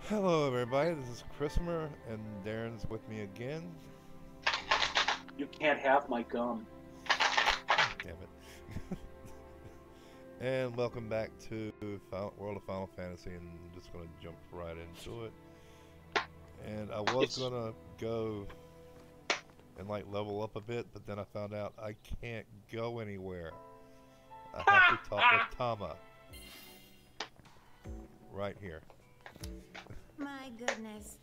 Hello, everybody. This is Christopher, and Darren's with me again. You can't have my gum. Damn it. And welcome back to World of Final Fantasy, and I'm just going to jump right into it. And I was going to go and level up a bit, but then I found out I can't go anywhere. I have to talk with Tama. Right here. My goodness.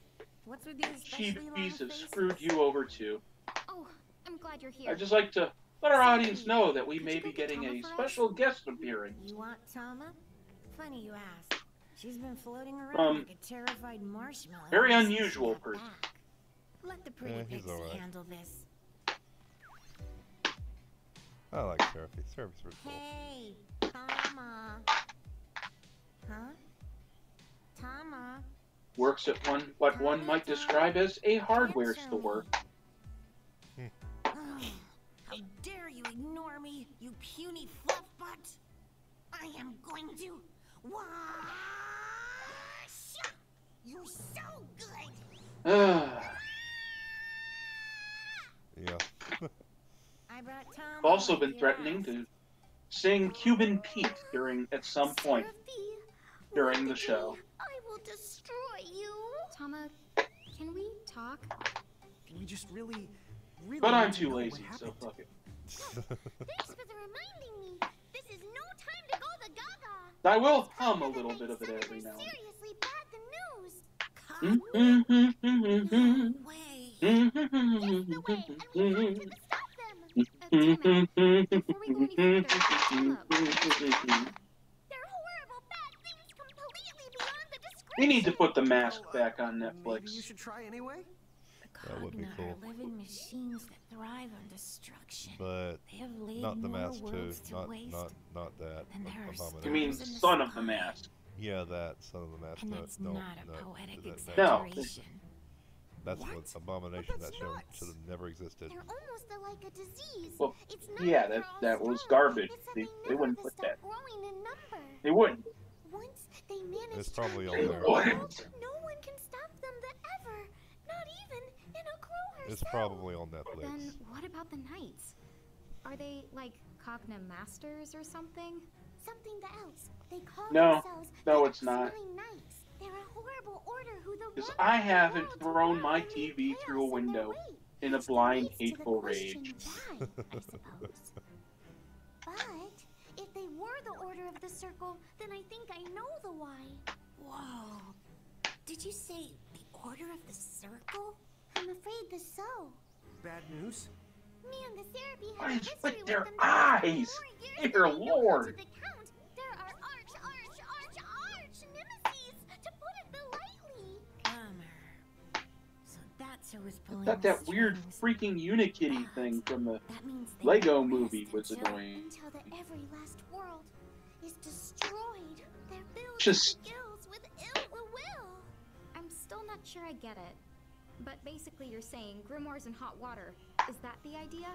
What's with these especially long Chief faces? screwed you over too. Oh, I'm glad you're here. I'd just like to let our audience know that we may be getting a special guest appearance. You want Tama? Funny you ask. She's been floating around like a terrified marshmallow. Very unusual person. Let the pretty pixie handle this. I like Seraphie. Seraphie's pretty cool. Hey, Tama. Huh? Tama. Works at what one might describe as a hardware store. Oh, how dare you ignore me, you puny fluffbutt! I am going to wash. You're so good. Yeah. I brought Tama. I've also been threatening to sing Cuban Pete at some point during the show. I will destroy you. Tama, can we talk? Can we just really but I'm too lazy, so fuck it. Thanks for reminding me. This is no time to go the gaga. I will hum a little bit of it every now and Seriously then. bad the news. No way. Yes, the way, and we have to stop them. Before we go any further, Tama, they're horrible bad things completely beyond the description. We need to put the mask back on Netflix. Maybe you should try anyway? That would be Cogna cool. are living machines that thrive on destruction. But They have laid not the more mask too. worlds to waste Not that. than there are Abomination. You mean stars in the Son of the sky. Mask? Yeah, that Son of the Mask. And No, that's no, not no. a poetic No. exaggeration. That's What? what Abomination. But that's That show nuts. should have never existed. They're almost like a disease. Well, It's not yeah, they're that all was strong. garbage. It's that They never wouldn't will put stop that. growing in number. They wouldn't. Once they manage It's to probably on control there. the What? world, no one can stop them ever. Not even Inokuro herself. It's probably on Then Netflix. what about the knights? Are they like Cogna masters or something? Something else. They call No. themselves No, the it's not. X9 Knights. They're a horrible order who the Because one I who haven't world thrown to my run TV chaos through a in their window way, in a which blind, leads to the hateful question rage. why, I suppose. But if they were the Order of the Circle, then I think I know the why. Whoa. Did you say the Order of the Circle? I'm afraid the so. Bad news? Man, the Seraphie What had is a with history their with them eyes? for more years Dear than I know how Lord. to count. There are arch nemesis, to put it politely. Bummer. So that's who was pulling Thought the that weird strings. freaking Unikitty thing from the That means they Lego rest movie was until- annoying. Until the every last world is destroyed. They're filled Just- to the gills with ill will. I'm still not sure I get it. But basically you're saying grimoires in hot water. Is that the idea?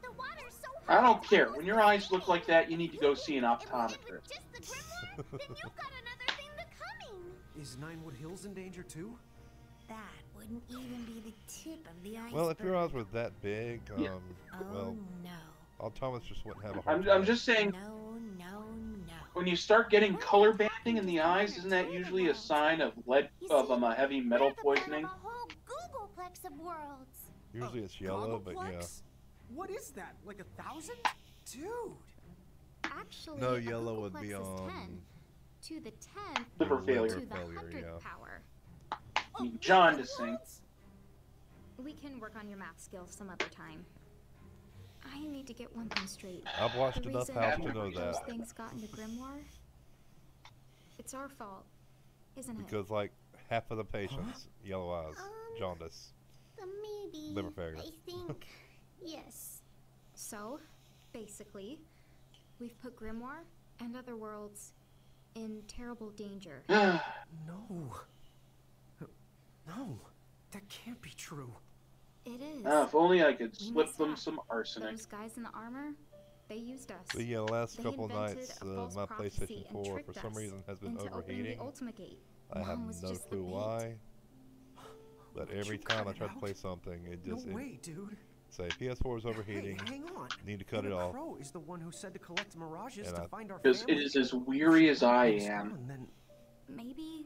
The water's so hot. I don't care. When your eyes look like that, you need to go see an optometrist. Just the grimoire? Then you've got another thing coming. Is Ninewood Hills in danger too? That wouldn't even be the tip of the iceberg. Well, if your eyes were that big, Yeah. Oh well, no. Thomas just wouldn't have a hard I'm time. just saying, No, no, no. when you start getting color banding in the eyes, isn't that usually a sign of a heavy metal poisoning? A whole Googleplex of worlds. Usually A it's yellow, but yeah. Goggleplex? What is that? Like 1,000? Dude. Actually, No, a yellow would be Googleplex is on 10 to the 10th Liver Liver failure. to the failure, 100th yeah. power. I mean, John to sing. We can work on your math skills some other time. I need to get one thing straight. I've watched The enough reason House to all know those that. things got into Grimoire, it's our fault, isn't it? Because half of the patients, yellow eyes, jaundice. Maybe. Liver failure. I think yes. So, basically, we've put Grimoire and other worlds in terrible danger. No. No. That can't be true. It is. If only I could We slip must them have some arsenic. Those guys in the armor, They used us. But yeah, the last They couple invented nights, a false my prophecy PlayStation and 4 tricked for some us reason has been into opening overheating. the Ultimate Gate. I have Mom was no just the clue bait. why. But every you cut time I it try to out? play something, it No just way, dude. say PS4 is overheating. Hey, hang on. Need to cut it Even off. Crow is the one who said to collect mirages And to I- find our Because family. it is as weary as I It's am. gone, then Maybe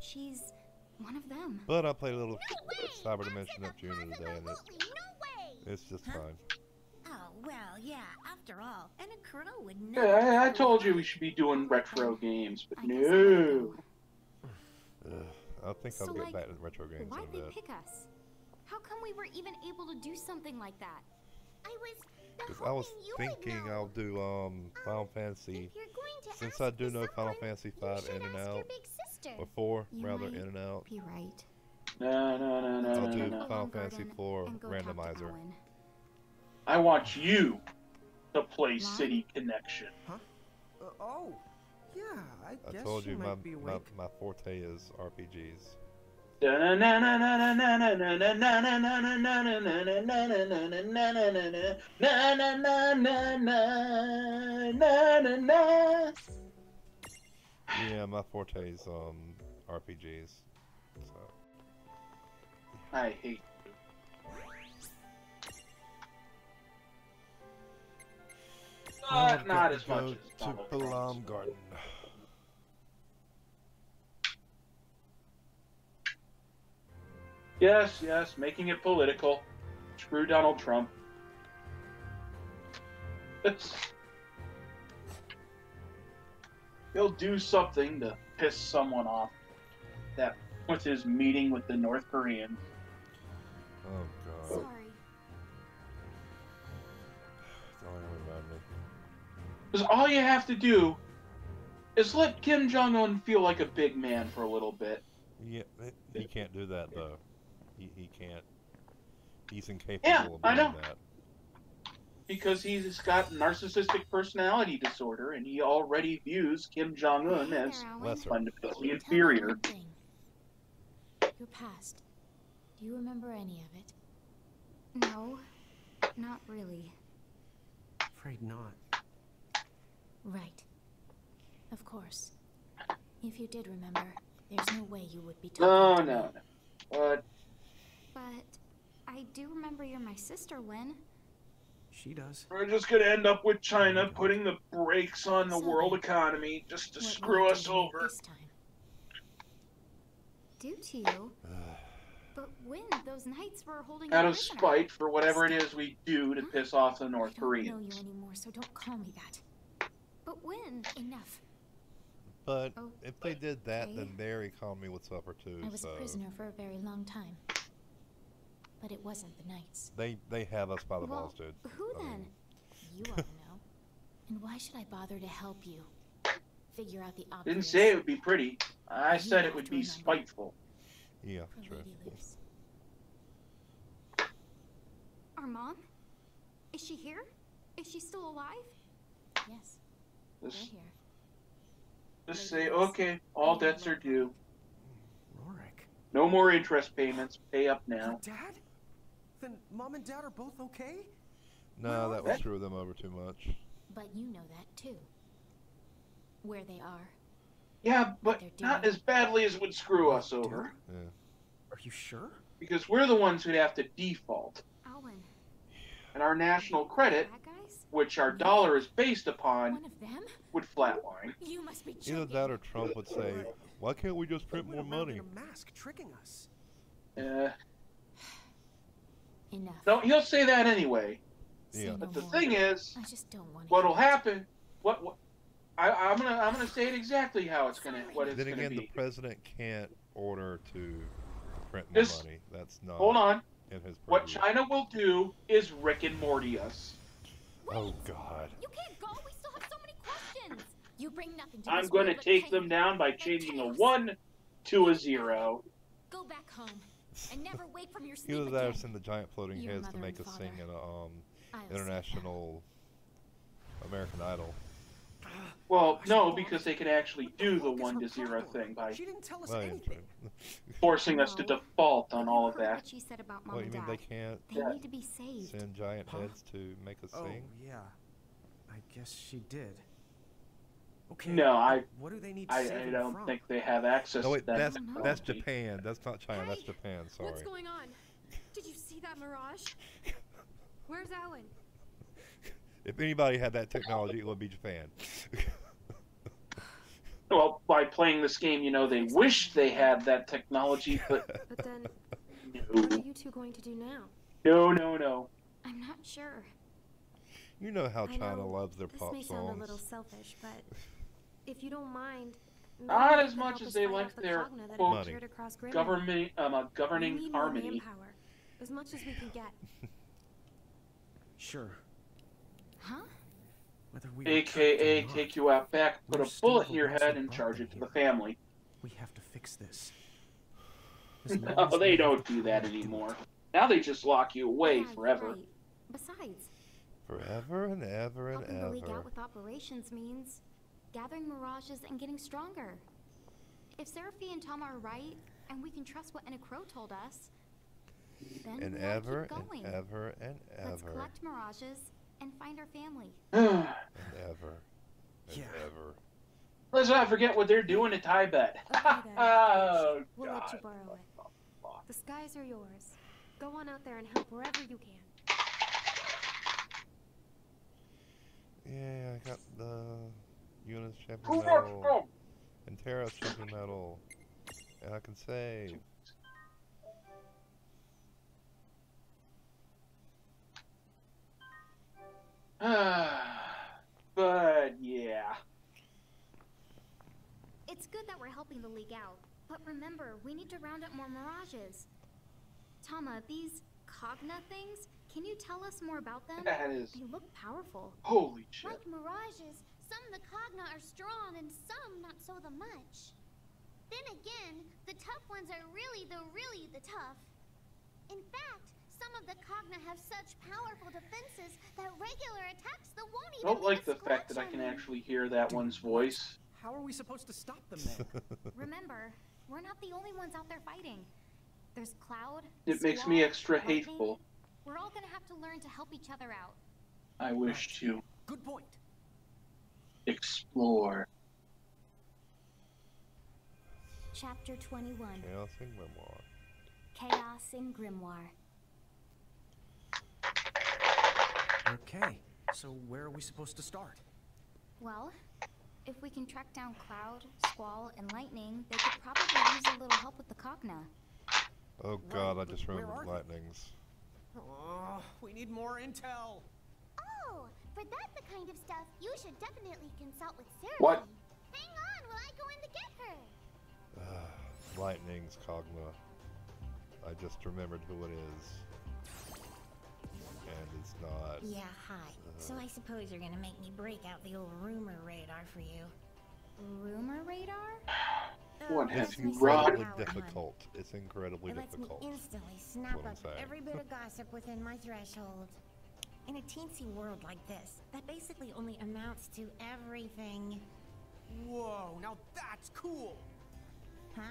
she's one of them. But I played a little No way! Cyber Dimension Neptune today, and Absolutely no way! it's just fine. Oh, well, yeah, after all, and a crow would Yeah, never... I told you we should be doing retro games, but I guess I'll let it no. go. I think I'll So, get like, back to retro games in Why'd a they bit. pick us? How come we were even able to do something like that? I was Because I was hoping you would thinking know. I'll do Final Fantasy, If you're going to since ask I do for know Final someone, Fantasy you 5 should in and ask your out, big sister. or 4 You rather, might in and out. Be right. No, no, no, no, I'll no, do no. Final Fantasy 4 and go talk to randomizer. Owen. I want you to play Mom? City Connection. Oh, yeah, I I guess told she you might be awake. my forte is RPGs. Yeah, my forte is RPGs. So I hate I've not got as to much go as to Donald Trump's. Balam Garden. Yes, yes, making it political. Screw Donald Trump. He'll do something to piss someone off. That with his meeting with the North Koreans. Oh god. Sorry. Don't even remind me. Because all you have to do is let Kim Jong-un feel like a big man for a little bit. Yeah, he can't do that though. He can't. He's incapable Yeah, of I doing know. that. Because he's got narcissistic personality disorder, and he already views Kim Jong-un Hey as there, Owen. lesser. fundamentally Tell me inferior. one thing. Your past. Do you remember any of it? No, not really. Afraid not. Right. Of course. If you did remember, there's no way you would be No, talking to no, me. no. But But I do remember you're my sister, Win. She does. we're just gonna end up with China putting the brakes on the So world then, economy just to What screw will you us do to me over. this time? Do to you? But Win, those knights were holding Out you of prisoner. spite for whatever it is we do to piss off the I North don't know Koreans. you anymore, so don't call me that. But Win, Enough. But Oh, if they did that, okay. then their economy would suffer too. I was So a prisoner for a very long time. But it wasn't the knights. they have us by the well, balls, dude. who I mean, then? You ought to know. And why should I bother to help you? Figure out the obvious. Didn't say it would be pretty. I You said it have would to be remember. spiteful. Yeah, For true. Lady Luce. Our mom? Is she here? Is she still alive? Yes, they're Just, here. just say, okay, all debts are due. Rorik. No more interest payments. Pay up Your now. dad? Then Mom and Dad are both okay? No, that would That- screw them over too much. But you know that too. Where they are. Yeah, but They're not doing- as badly as would screw us Dude, over. Yeah. Are you sure? Because we're the ones who'd have to default. Owen. And our national credit, Bad guys? which our dollar is based upon, One of them? would flatline. You must be joking. Either that or Trump would say, "Why can't we just print He more went around money?" in a mask, tricking us. Enough. No, he'll say that anyway. Say Yeah. no But the more. thing is, I just don't want to. what'll happen? What I'm gonna say it exactly how it's gonna what it's Then gonna again, be. the president can't order to print more This- money. That's not Hold on. in his What purview. China will do is Rick and Morty us. Oh God. You can't go. We still have so many questions. You bring nothing to I'm this going to world but take chaos them down by and changing a chaos. 1 to a 0. Go back home and never wake from your sleep Either that or again. send the giant floating Your heads to mother make and us sing father. in a I'll save them. international American Idol. Well, no, because they can actually do the What is 1 her to 0 problem? thing by She didn't tell us Well, yeah, anything. true. forcing us to No. default on Have all you of heard that. what she said about Mom What, you and mean Dad? they can't They Yeah. need to be saved. send giant Huh? heads to make us Oh, sing? yeah. I guess she did. Okay. No, but what do they need I saving don't from? think they have access Oh wait, to that that's technology. Japan. That's not China. That's Hey, Japan. Sorry. What's going on? Did you see that mirage? Where's Alan? If anybody had that technology, it would be Japan. Well, by playing this game, you know, they wish they had that technology, but But then, no. what are you two going to do now? No. I'm not sure. You know how I China know loves their this pop may sound a little songs. selfish, but if you don't mind, maybe Not you as could much help as us they fight like off the their, Cogna that quote, have appeared across Grimmer. governing We governing need more harmony. manpower, as much as we can get. Sure. Huh? Whether we AKA take you out back, put We're a still bullet the in your ones head, who and brought charge them it to the here. family. We have to fix this. As long No, as we they have don't the do power that to do it. anymore. Now they just lock you away Yeah, you're forever. right. Besides, Forever and ever and helping the League ever. out with operations means gathering mirages and getting stronger. If Seraphi and Tom are right, and we can trust what Enacro told us, then And we ought to ever keep and going. ever and Let's ever collect mirages and find our family. and ever and Yeah. ever. Let's not forget what they're doing in Tibet. Okay then. Oh, We'll let you God. borrow it. The skies are yours. Go on out there and help wherever you can. Yeah, I got the Eunice champion Who wants medal some? and Tara's champion medal, and I can save. But yeah. It's good that we're helping the League out, but remember, we need to round up more mirages. Tama, these Cogna things, can you tell us more about them? That is They look powerful. holy shit. Like mirages, some of the Cogna are strong and some not so the much. Then again, the tough ones are really the tough. In fact, some of the Cogna have such powerful defenses that regular attacks that won't I even don't leave like a the fact that I scratch can on them. actually hear that one's voice. How are we supposed to stop them then? Remember, we're not the only ones out there fighting. There's Cloud. It makes me Squall, extra Lightning. hateful. We're all gonna have to learn to help each other out. I wish to Good point. explore. Chapter 21. Chaos and Grimoire. Chaos in Grimoire. Okay, so where are we supposed to start? Well, if we can track down Cloud, Squall, and Lightning, they could probably use a little help with the Cogna. Oh god, I Right, just but where remembered are they? lightnings. Oh, we need more intel. Oh, for that the kind of stuff, you should definitely consult with Sarah. What? Hang on while I go in to get her. Lightning's Cogna. I just remembered who it is. And it's not. Yeah, hi. So I suppose you're gonna make me break out the old rumor radar for you. Rumor radar? What it have lets you me see brought? the Incredibly power hunt. difficult. It's incredibly It lets me difficult. instantly That's snap what I'm up saying. every bit of gossip within my threshold. In a teensy world like this, that basically only amounts to everything. Whoa, now that's cool. Huh?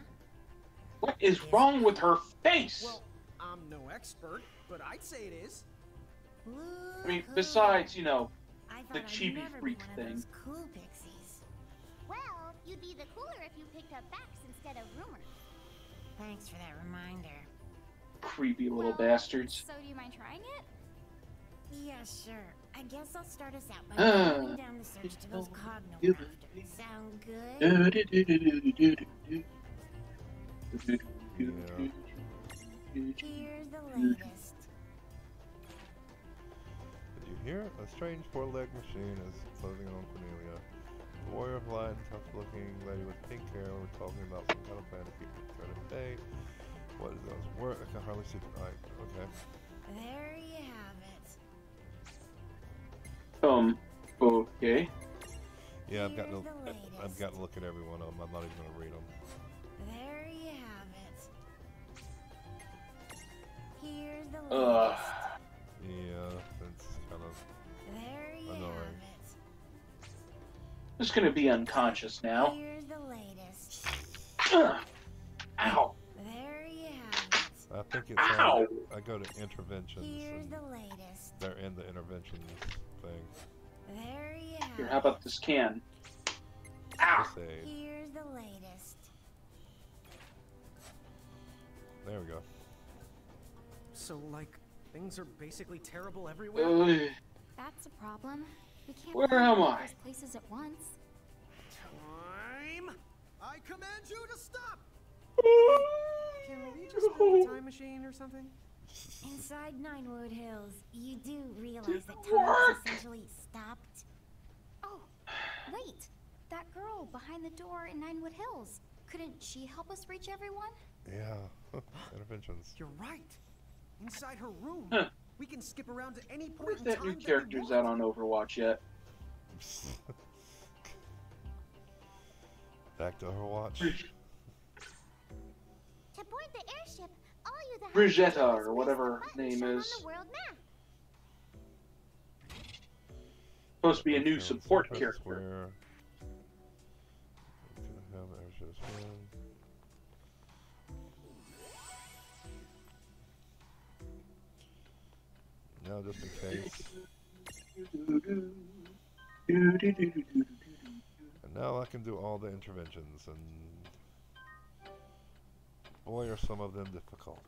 What is wrong with her face? Well, I'm no expert, but I'd say it is. I mean, Woo-hoo. besides, you know, I the thought I'd chibi never freak be one thing. of those cool pixies. Well, you'd be the cooler if you picked up facts instead of rumors. Thanks for that reminder. creepy little Well, bastards. So do you mind trying it? Yeah, sure. I guess I'll start us out by narrowing down the search to those Cogno rafters. Sound good? Here's the latest. Did you hear? A strange four-legged machine is closing in on Cornelia. The warrior of light and tough-looking lady with pink hair were talking about some kind of plan to keep the threat at bay. What is those work? I can hardly see the light. Okay. There you have it. Okay. Yeah, I've got to. Here's the I've latest. got to look at every one of them. I'm not even gonna read them. There you have it. Here's the Ugh. latest. Yeah, that's kind of. There you Annoying. have it. Just gonna be unconscious now. Here's the latest. Ugh. Ow. There you have it. I think it's. Ow. I go to interventions, Here's and the latest. they're in the interventions thing. There Here, how about this can? Ah! Let's see. Here's the latest. There we go. So, like, things are basically terrible everywhere? Ugh. That's a problem. We can't Where go to am all I? those places at once. Time! I command you to stop! Can we just build a time machine or something? Inside Ninewood Hills, you do realize that time has essentially stopped? Oh, wait. That girl behind the door in Ninewood Hills. Couldn't she help us reach everyone? Yeah. Interventions. You're right. Inside her room. Huh. We can skip around to any What point if in that time new that we character's want. out on Overwatch yet? Back to Overwatch. To board the airship, all you have Brigitta, to do is or whatever press the name button is. shown on the world map. Supposed to be a new Okay, support let's character. square. Okay, have airship swim. Now, just in case. And now I can do all the interventions, and boy, are some of them difficult.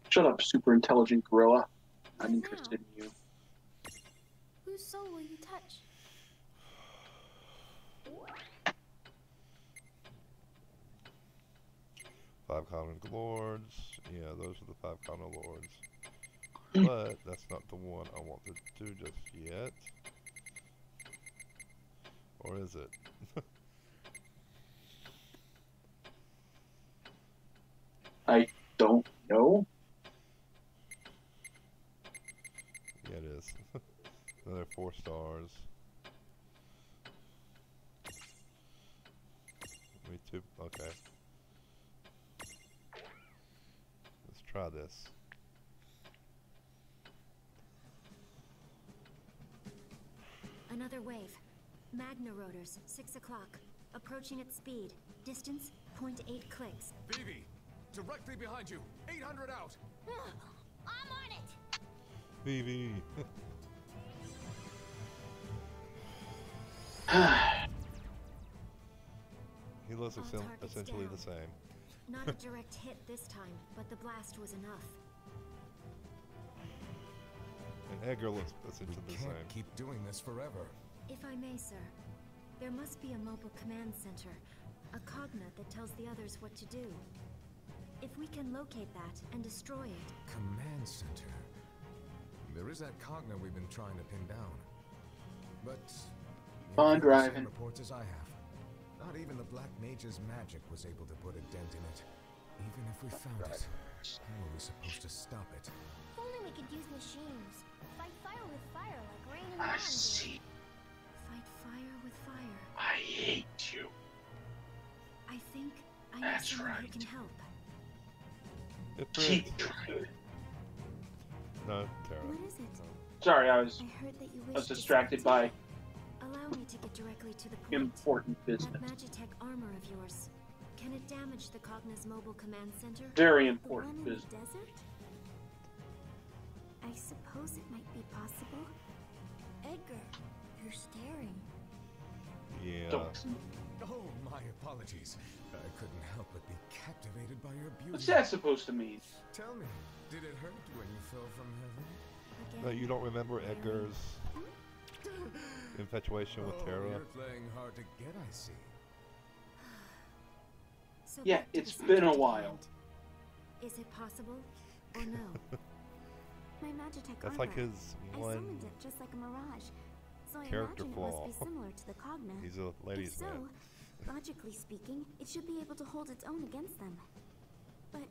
Shut up, super intelligent gorilla. I'm Now. interested in you. Whose soul will you touch? Five common lords. Yeah, those are the five common lords. But that's not the one I want to do just yet. Or is it? I don't know. Yeah, it is. Another 4 stars. Me too. Okay. Let's try this. Another wave. Magna rotors, 6 o'clock. Approaching at speed. Distance, 0.8 clicks. Vivi, directly behind you. 800 out. I'm on it. Vivi. He looks All targets essentially down. the same. Not a direct hit this time, but the blast was enough. And Edgar looks essentially We the can't same. keep doing this forever. If I may, sir, there must be a mobile command center, a cognate that tells the others what to do. If we can locate that and destroy it, Command center. There is that cogna we've been trying to pin down. But you've Fun heard the driving. same reports as I have. Not even the Black Mage's magic was able to put a dent in it. Even if we found it, how are we supposed to stop it? If only we could use machines. Fight fire with fire like Rain and I Ron see. fight fire with fire. I hate you. I think I know That's someone who right. can help. It's Keep Brit. trying. No, Tara. What is it? Sorry, I was I heard that you I was wished to distracted speak by Allow me to get directly to the point. important That business. Magitech armor of yours. Can it damage the Cogna's mobile command center? Very the one important in the business. desert? I suppose it might be possible. Edgar, you're staring. Yeah. Don't. Oh, my apologies. I couldn't help but be captivated by your beauty. What's that supposed to mean? Tell me, did it hurt when you fell from heaven? No, Again, you don't remember Edgar's infatuation with Oh, Tara? you're playing hard to get, I see. so Yeah, back to the it's been a subject at while. hand. Is it possible or no? My Magitech That's armor. like his I one. summoned it just like a mirage. So I character imagine flaw. it must be similar to the Cogna. He's a If ladies' so, man. logically speaking, it should be able to hold its own against them. But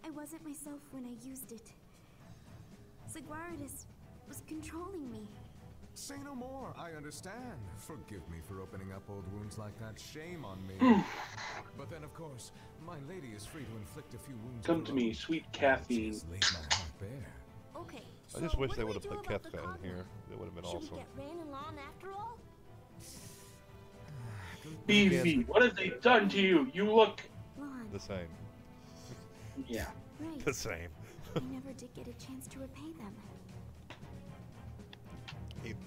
I wasn't myself when I used it. Sigwaridas was controlling me. Say no more. I understand. Forgive me for opening up old wounds like that. Shame on me. But then, of course, my lady is free to inflict a few wounds. Come of to her me, own. sweet She caffeine. has laid my heart bare. Okay, I just wish what they do would have we put do about the Kefka in Cogna? here. It would have been Should awesome. we get Rain and Lon after all? Vivi, what have they done to you? You look. Lon, The same. Yeah. right. The same. I never did get a chance to repay them.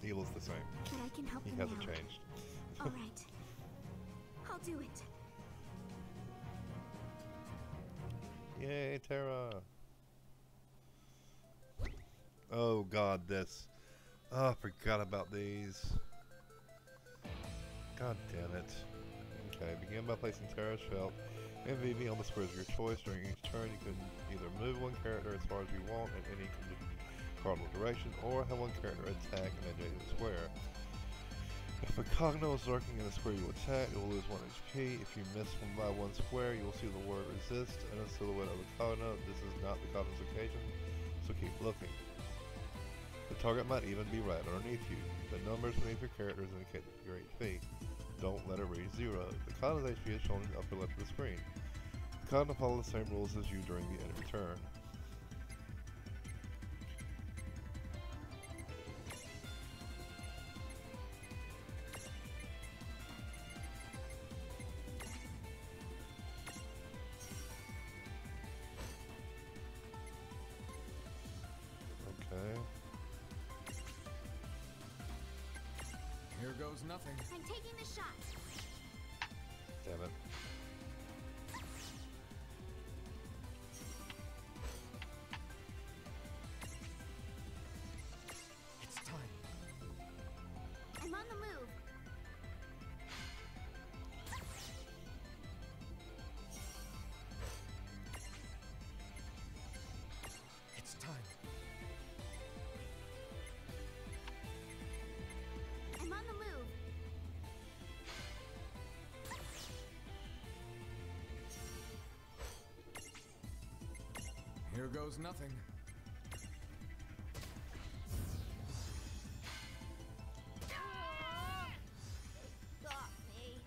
he looks the same. But I can help He him hasn't now. changed. All right. I'll do it. Yay, Terra! Oh god, this. Oh, I forgot about these. God damn it. Okay, begin by placing Terra's Felt and Vivi on the squares of your choice. During each turn, you can either move one character as far as you want in any cardinal direction, or have one character attack an adjacent square. If a Cogno is lurking in the square you attack, it will lose 1 HP. If you miss one by 1 square, you will see the word resist and a silhouette of the Cogno. This is not the Cogno's occasion, so keep looking. The target might even be right underneath you. The numbers beneath your characters indicate your HP. Don't let it reach 0. The Cogno's HP is shown in the upper left of the screen. The Cogno follows the same rules as you during the enemy turn. Okay. Here goes nothing. I'm taking the shot. Damn it. It's time. I'm on the move. It's time. I'm on the move. Here goes nothing. Got me.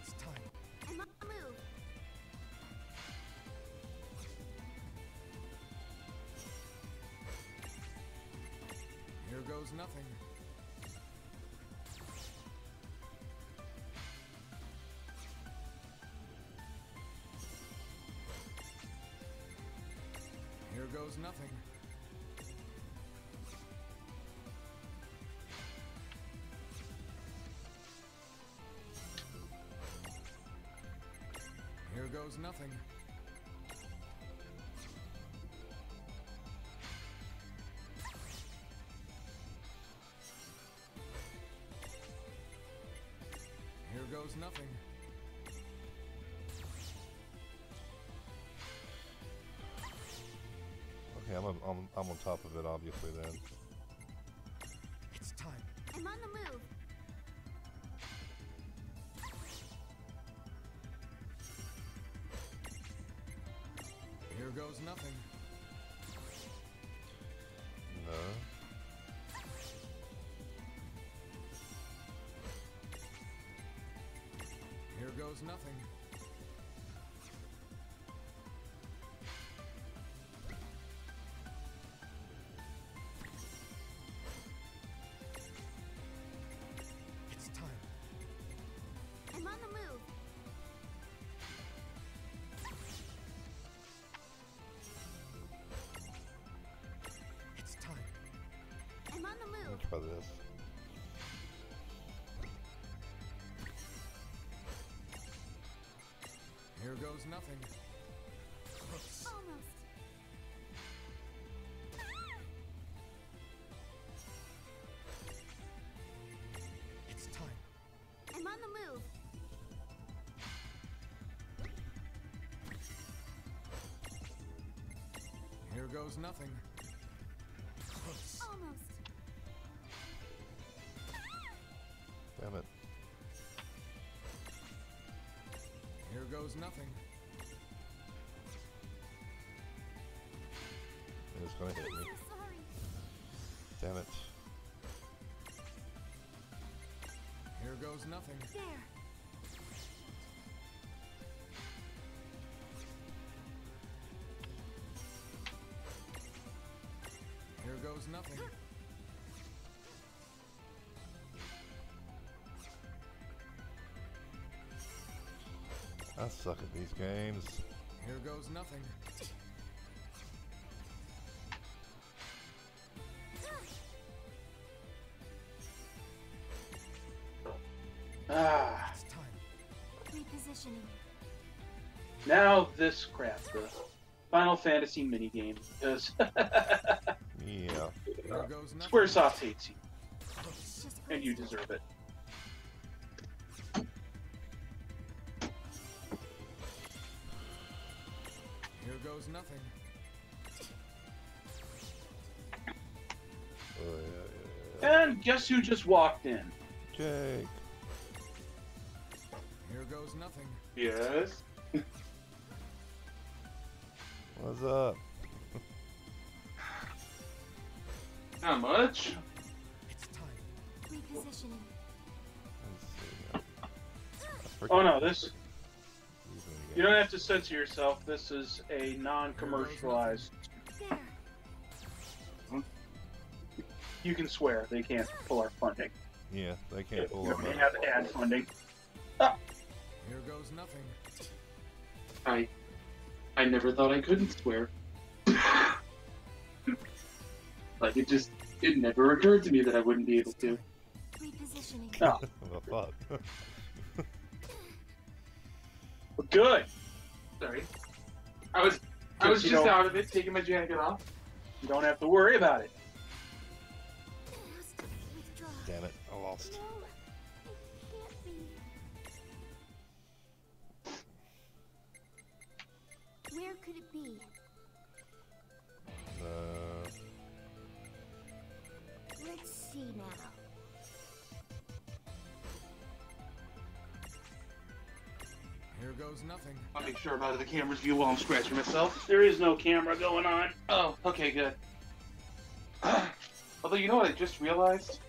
It's time. I'm on the move. Here goes nothing. Here goes nothing. Here goes nothing. Here goes nothing. Okay, I'm on top of it, obviously, then. It's time. I'm on the move. Here goes nothing. No. Here goes nothing. It's time. I'm on the move. It's time. I'm on the move. Let's try this. Here goes nothing. Almost. It's time. I'm on the move. Here goes nothing. Almost. Damn it. Here goes nothing. It's gonna hit I'm me. so sorry. Damn it. Here goes nothing. There. Here goes nothing. I suck at these games. Here goes nothing. Ah. It's time. Repositioning. Now this crap, the Final Fantasy minigame, because Yeah. Here goes nothing. Squaresoft hates you, It's just and you great. deserve it. Here goes nothing. And guess who just walked in? Jake. Here goes nothing. Yes. What's up? Not much. It's time. Repositioning. Let's see. Oh no, this. You don't have to censor yourself. This is a non-commercialized. There. You can swear. They can't pull our funding. Yeah, they can't pull We them up. have ad funding. Here goes nothing. I never thought I couldn't swear. Like it never occurred to me that I wouldn't be able to. Repositioning. Oh, Well, fuck. good. Sorry. I was You just don't- out of it, taking my jacket off. You don't have to worry about it. Must withdraw. Damn it, I lost. No, it can't be. Where could it be? Let's see now. Here goes nothing. I'll make sure I'm out of the camera's view while I'm scratching myself. There is no camera going on. Oh, okay, good. Although, you know what I just realized?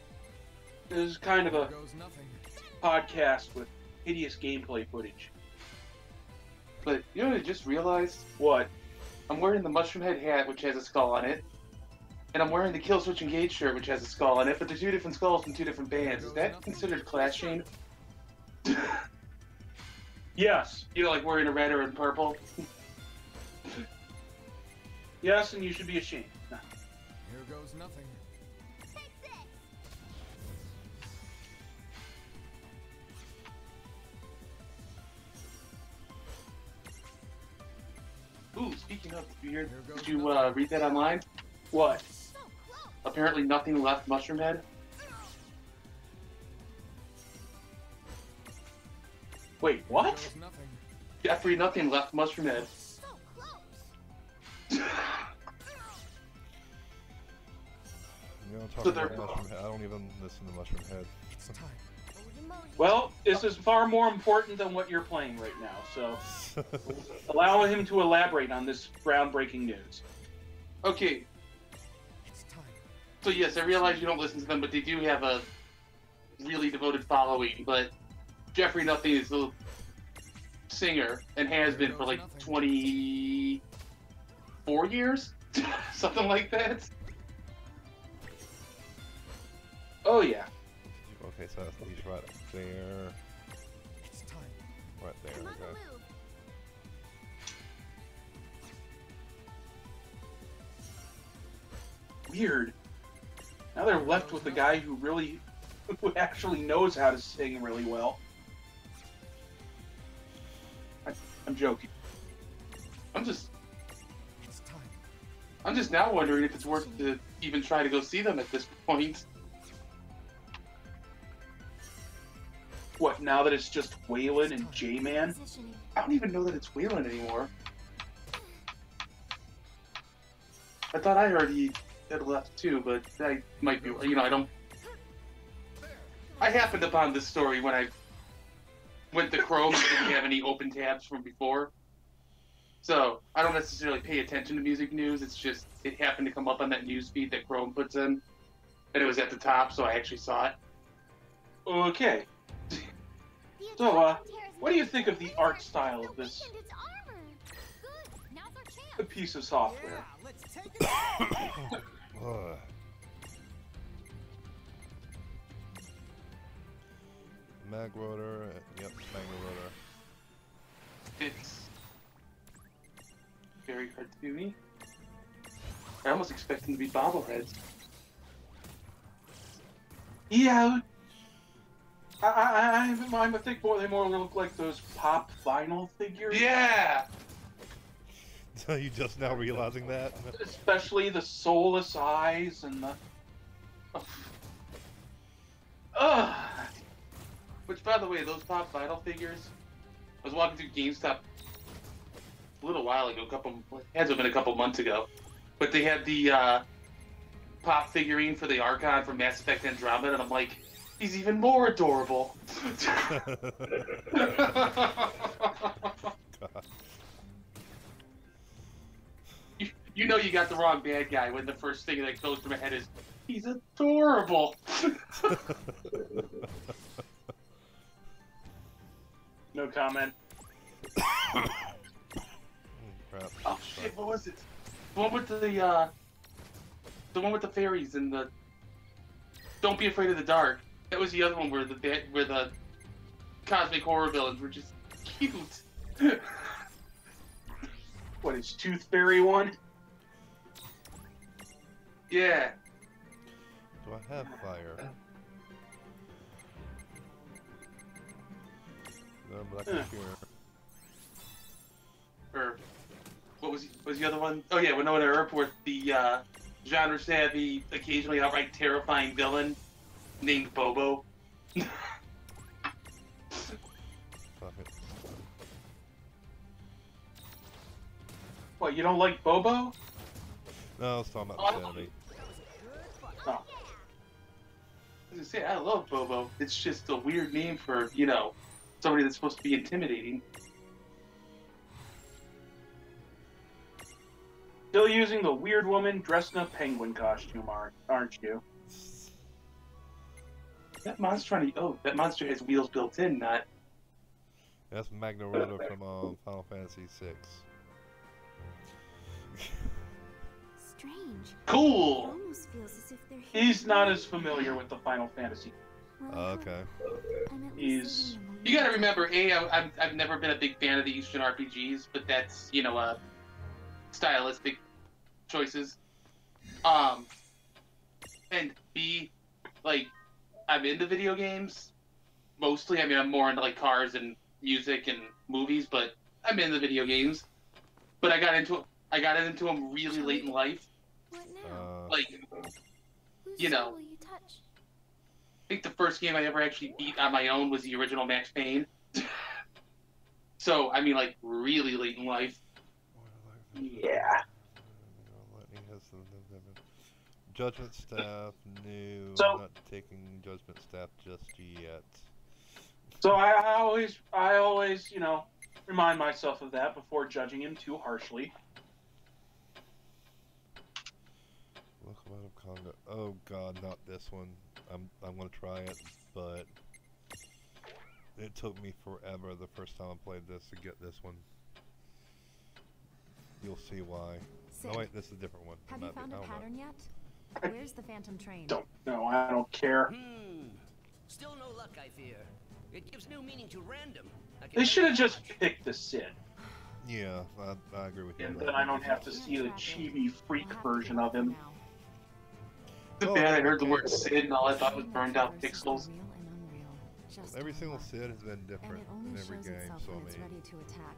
This is kind of Here a goes nothing. podcast with hideous gameplay footage. But you know what I just realized? What? I'm wearing the Mushroom Head hat, which has a skull on it. And I'm wearing the Killswitch Engage shirt, which has a skull on it, but they're two different skulls from two different bands. Is that considered class shame? Yes. You know, like wearing a red or in purple? Yes, and you should be ashamed. Here goes nothing. Take this. Ooh, speaking of, did Here goes you nothing. read that online? What? So close. Apparently nothing left Mushroom Head. Wait, Here what? goes nothing. Jeffrey Nothing left Mushroom Head. So close. You don't talk So about they're- Mushroom Head. I don't even listen to Mushroom Head. It's time. Holy moly. Well, this is far more important than what you're playing right now, so allow him to elaborate on this groundbreaking news. Okay, It's time. so yes, I realize you don't listen to them, but they do have a really devoted following. But Jeffrey Nothing is the singer and has been for like 24 years, something like that. Oh yeah. Okay, so he's right there. It's time. Right there, I'm on the okay. move. Weird. Now they're left with the guy who actually knows how to sing really well. I'm joking. I'm just It's time. now wondering if it's worth to even try to go see them at this point. What, now that it's just Waylon and J-Man? Positioning. I don't even know that it's Waylon anymore. I thought I heard he had left too, but I might be, you know, I don't. I happened upon this story when I went to Chrome and didn't have any open tabs from before. So I don't necessarily pay attention to music news. It's just, it happened to come up on that news feed that Chrome puts in. And it was at the top, so I actually saw it. Okay. The So, attack tears what do you me think of the apart. art style of this Weakened its armor. Good. Now's our chance. piece of software? Yeah, let's take it. Ugh. Mag rotor, yep, mag rotor. It's very cartoony. I almost expect them to be bobbleheads. Yeah. I think they more look like those pop vinyl figures. Yeah. So you just now realizing that? Especially the soulless eyes and the. Ugh. Which, by the way, those pop vinyl figures, I was walking through GameStop a little while ago, it has been a couple months ago, but they had the pop figurine for the Archon from Mass Effect Andromeda, and I'm like, he's even more adorable. You know you got the wrong bad guy when the first thing that goes through my head is, he's adorable. No comment. Crap. Oh shit! What was it? The one with the one with the fairies and the. Don't be afraid of the dark. That was the other one where the cosmic horror villains were just cute. What is Tooth Fairy one? Yeah. Do I have fire? No, but I can hear. Or what was the other one? Oh yeah, Winona Earp, with the genre savvy, occasionally outright terrifying villain named Bobo. Fuck it. What, you don't like Bobo? No, I was talking about the enemy. Oh. I was gonna say, I love Bobo. It's just a weird name for, somebody that's supposed to be intimidating. Still using the weird woman dressed in a penguin costume, aren't you? That monster that monster has wheels built in, not. That's Magna Rota from Final Fantasy VI. Strange. Cool! It almost feels as if they're He's not as familiar with the Final Fantasy. Okay. He's. You gotta remember, I've never been a big fan of the Eastern RPGs, but that's, stylistic choices. And B, I'm into video games, mostly. I mean, I'm more into, cars and music and movies, but I'm into video games. But I got into them really late in life. What now? You know. Will you touch? I think the first game I ever actually beat on my own was the original Max Payne. So, I mean, really late in life. Yeah. Judgment Staff, new. So- Not taking Judgment Staff just yet. So I always, remind myself of that before judging him too harshly. Locomotive Conga. Oh god, not this one. I'm gonna try it, but it took me forever the first time I played this to get this one. You'll see why. Sid, Oh wait, this is a different one. have It you might be- found I a don't know. pattern yet? Where's the Phantom Train? I don't care. Still no luck, I fear. It gives new meaning to random. They should have just picked the Sid. Yeah, I agree with you. And on then that. I don't have to see the chibi freak version of him. The bad I heard the word Sid and all I thought was burned out pixels. Every single Sid has been And different it only in every shows game, itself so when it's I mean, ready to attack.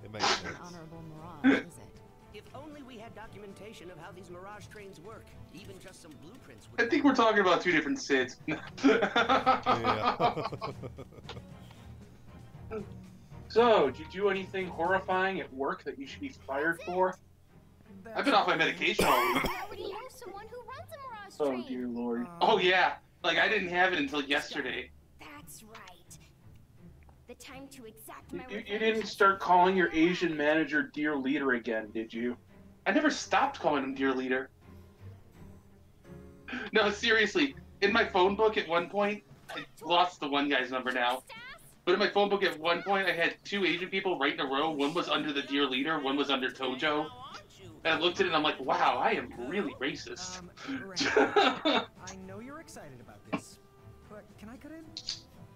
it makes Not an sense. honorable mirage, is it? If only we had documentation of how these Mirage trains work. Even just some blueprints would. I think we're talking about two different Sids. Yeah. So, did you do anything horrifying at work that you should be fired for? I've been off my medication all week. I already know someone who runs a Mirage Oh train. dear lord. Oh yeah, I didn't have it until yesterday. That's right. The time to exact my You revenge. didn't start calling your Asian manager Dear Leader again, did you? I never stopped calling him Dear Leader. No, seriously. In my phone book at one point, I lost the one guy's number now. But in my phone book at one point, I had two Asian people right in a row. One was under the Dear Leader, one was under Tojo. And I looked at it and I'm like, wow, I am really racist. I know you're excited about this, but can I cut in?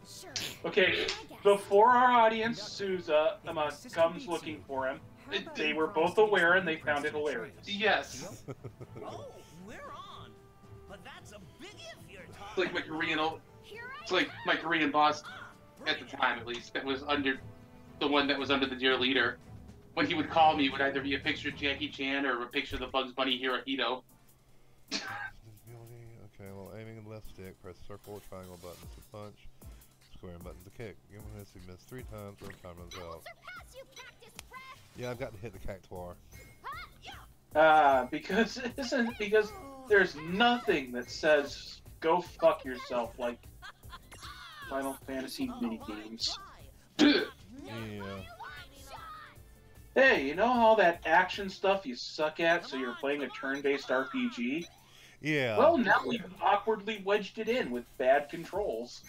Sure. Okay, before our audience, Sousa, comes looking for him, they were both aware and they found it hilarious. Yes. Oh, we're on. But that's a big if you're talking. Like my Korean old... Here I It's like my Korean boss, at the time at least, that was under the one that was under the dear leader. When he would call me, it would either be a picture of Jackie Chan or a picture of the Bugs Bunny Hirohito. Okay, well, aiming in the left stick, press circle or triangle buttons to punch, square button to kick. Given this, you miss 3 times when time runs out. Yeah, I've got to hit the cactuar. Because there's nothing that says go fuck yourself like Final Fantasy minigames. Yeah. Hey, you know how that action stuff you suck at, so you're playing a turn-based RPG? Yeah. Well, now we've awkwardly wedged it in with bad controls.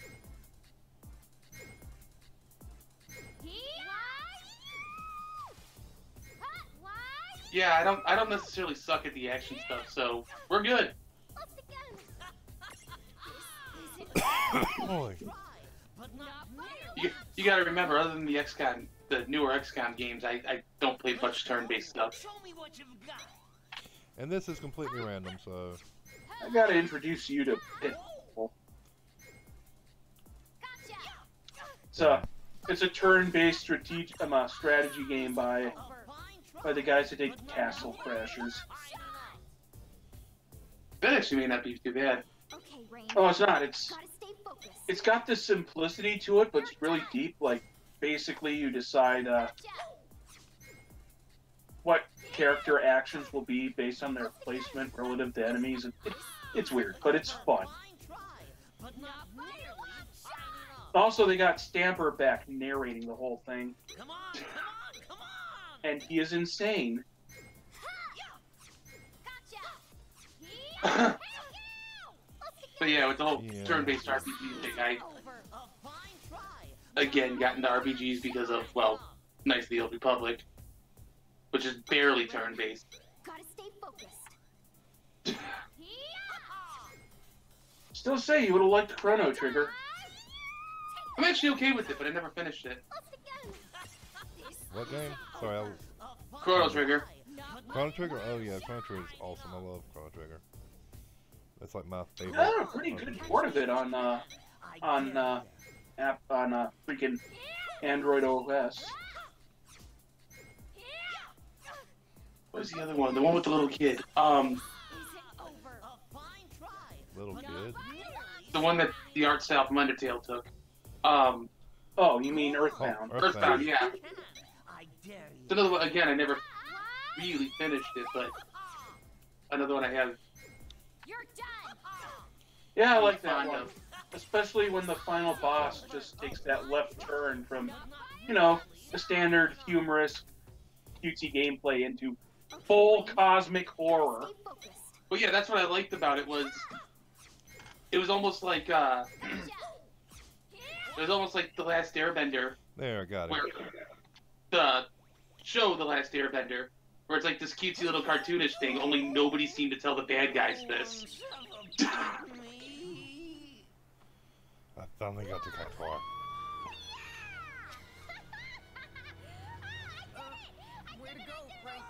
Yeah, I don't necessarily suck at the action stuff, so we're good. Boy. You gotta remember, other than the XCOM, the newer XCOM games, I don't play much turn-based stuff. And this is completely random, so... I gotta introduce you to Pitfall. It's a turn-based strategy game by the guys that did Castle Crashers. That actually may not be too bad. Oh, it's not. It's got this simplicity to it, but it's really deep. Like, basically, you decide what character actions will be based on their placement relative to enemies. It's weird, but it's fun. Also, they got Stamper back narrating the whole thing. And he is insane. But yeah, with the whole turn-based RPG thing, I again got into RPGs because of, well, Knights of the Old Republic, which is barely turn-based. Gotta stay focused. Still say you would have liked Chrono Trigger. I'm actually okay with it, but I never finished it. What game? Sorry, I was... Chrono Trigger. Chrono Trigger? Oh yeah, Chrono Trigger is awesome. I love Chrono Trigger. That's like my favorite. I had a pretty good port of it on freaking Android OS. What was the other one? The one with the little kid. Little kid? The one that the art style from Undertale took. Oh, you mean Earthbound? Oh, Earthbound, yeah. It's another one. Again, I never really finished it, but another one I have. Yeah, I like that one. Especially when the final boss just takes that left turn from, you know, the standard humorous, cutesy gameplay into full cosmic horror. Well, yeah, that's what I liked about it was, it was almost like The Last Airbender. There, I got it. Where the show The Last Airbender, where it's like this cutesy little cartoonish thing, only nobody seemed to tell the bad guys this. I finally got the cactuar. Way to go, Ray.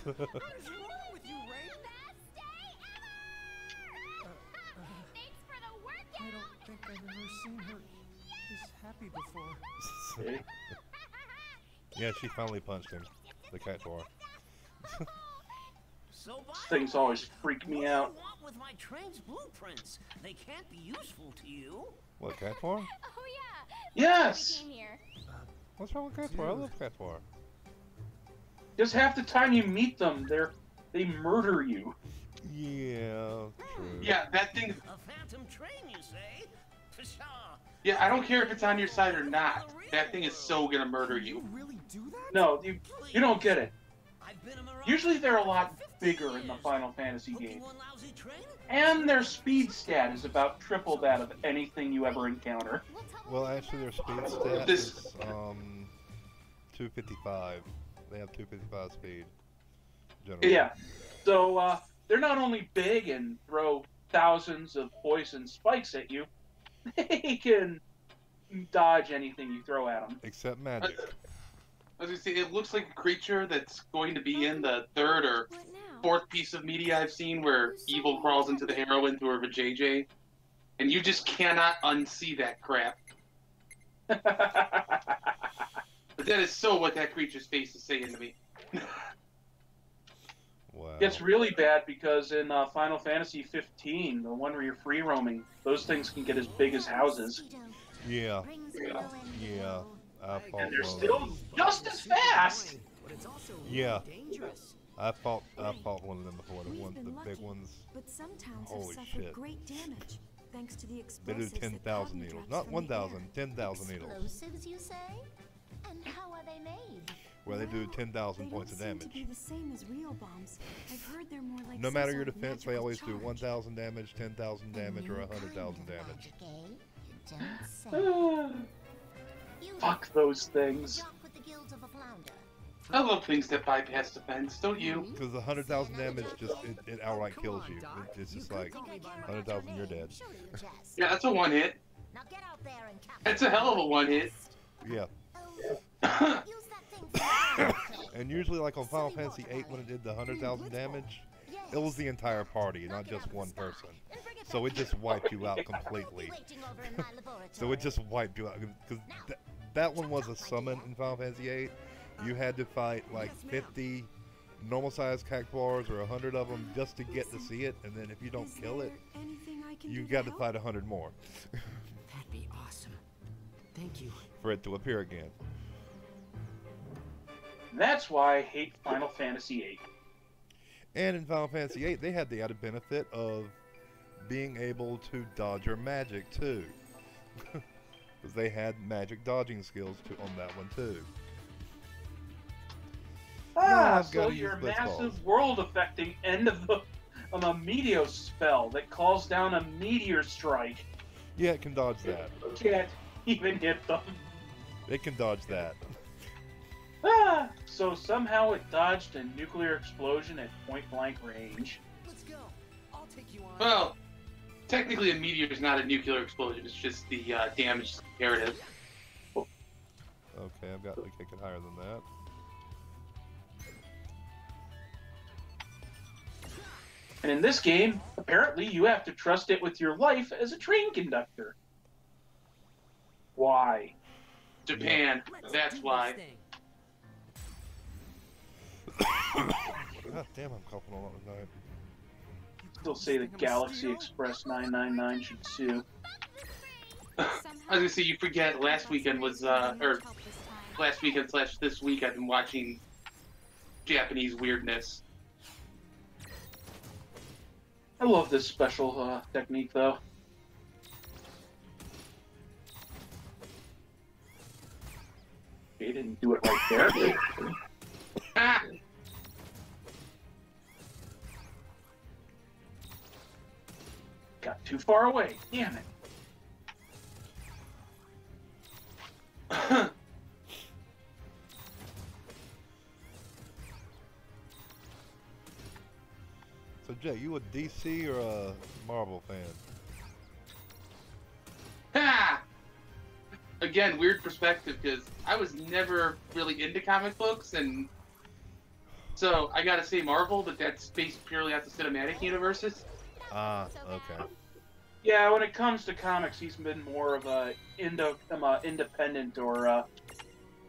What is wrong with you, Ray? I don't think I've ever seen her this happy before. Yeah, she finally punched him. The cactuar. This thing's always freaked me out. With my train's blueprints, they can't be useful to you. What, cactuar? Oh Yes! What's wrong with cactuar? I love cactuar. Just half the time you meet them, they murder you. Yeah, true. Yeah, that thing. A phantom train, you say? Pshaw. Yeah, I don't care if it's on your side or not. That thing is so gonna murder you. Really do that? No, you don't get it. Usually they're a lot bigger in the Final Fantasy games. And their speed stat is about triple that of anything you ever encounter. Well, actually, their speed stat is 255. They have 255 speed. Generally. Yeah. So they're not only big and throw thousands of poison spikes at you, they can dodge anything you throw at them. Except magic. I was gonna say, it looks like a creature that's going to be in the third or fourth piece of media I've seen where evil crawls into the heroine through her vajayjay. And you just cannot unsee that crap. But that is so what that creature's face is saying to me. Wow. It's really bad because in Final Fantasy 15, the one where you're free roaming, those things can get as big as houses. Yeah. Yeah. I fought And they're one. still just as fast. But it's also Yeah. dangerous. I fought one of them before. We've been The big lucky, ones. but some towns Holy have suffered shit. great damage thanks to the They do explosives that 10,000 Cogna needles. drops Not from the 1,000, air. 10,000 needles. Explosives, you say? And how are they made? Where they do Well, 10,000 they points of don't seem to be damage. the same as real bombs. I've heard they're more like No some matter sort your of defense, they magical always do charge. 1,000 damage, 10,000 damage, or 100,000 damage. Magic, eh? You don't say. You Fuck those things. jump with the gills of a flounder. I love things that bypass defense, don't you? Because the 100,000 damage just it outright kills you. It's just like Take care of 100,000, your you're name, dead. surely you jest. Yeah, that's a one hit. Now get out there and capture That's a hell of a one hit. Yeah. Oh, use that thing for your play. And usually, like on Final Fantasy VIII, when it did the 100,000 damage, it was the entire party, not just one person. So it just wiped you out completely. Waiting over in my laboratory. So it just wiped you out. Because that one was a summon in Final Fantasy VIII. You had to fight like 50 normal-sized Cactuars or 100 of them just to get to see it. And then if you don't Is kill it, there anything I can you do got to help? fight 100 more That'd be awesome. Thank you. for it to appear again. That's why I hate Final Fantasy VIII. And in Final Fantasy VIII, they had the added benefit of being able to dodge your magic too. Because they had magic dodging skills on that one too. Ah, I've so gotta your use blitzballs. massive world-affecting end of a meteor spell that calls down a meteor strike. Yeah, it can dodge that. Can't even hit them. It can dodge that. Ah, so somehow it dodged a nuclear explosion at point-blank range. Let's go. I'll take you on. Well, technically a meteor is not a nuclear explosion. It's just the damage comparative. Okay, I've got to kick it higher than that. And in this game, apparently you have to trust it with your life as a train conductor. Why? Japan. Let's That's do why. this thing. God damn, I'm coughing a lot tonight. Still say the Galaxy Express 999 should sue. I was gonna say, you forget last weekend was, or last weekend / this week I've been watching Japanese weirdness. I love this special technique, though. They didn't do it right there. Ah! Got too far away. Damn it. So Jay, you a DC or a Marvel fan? Ha! Again, weird perspective because I was never really into comic books, and so I gotta say Marvel, but that's based purely off the cinematic universes. Ah, okay. Yeah, when it comes to comics, he's been more of a independent or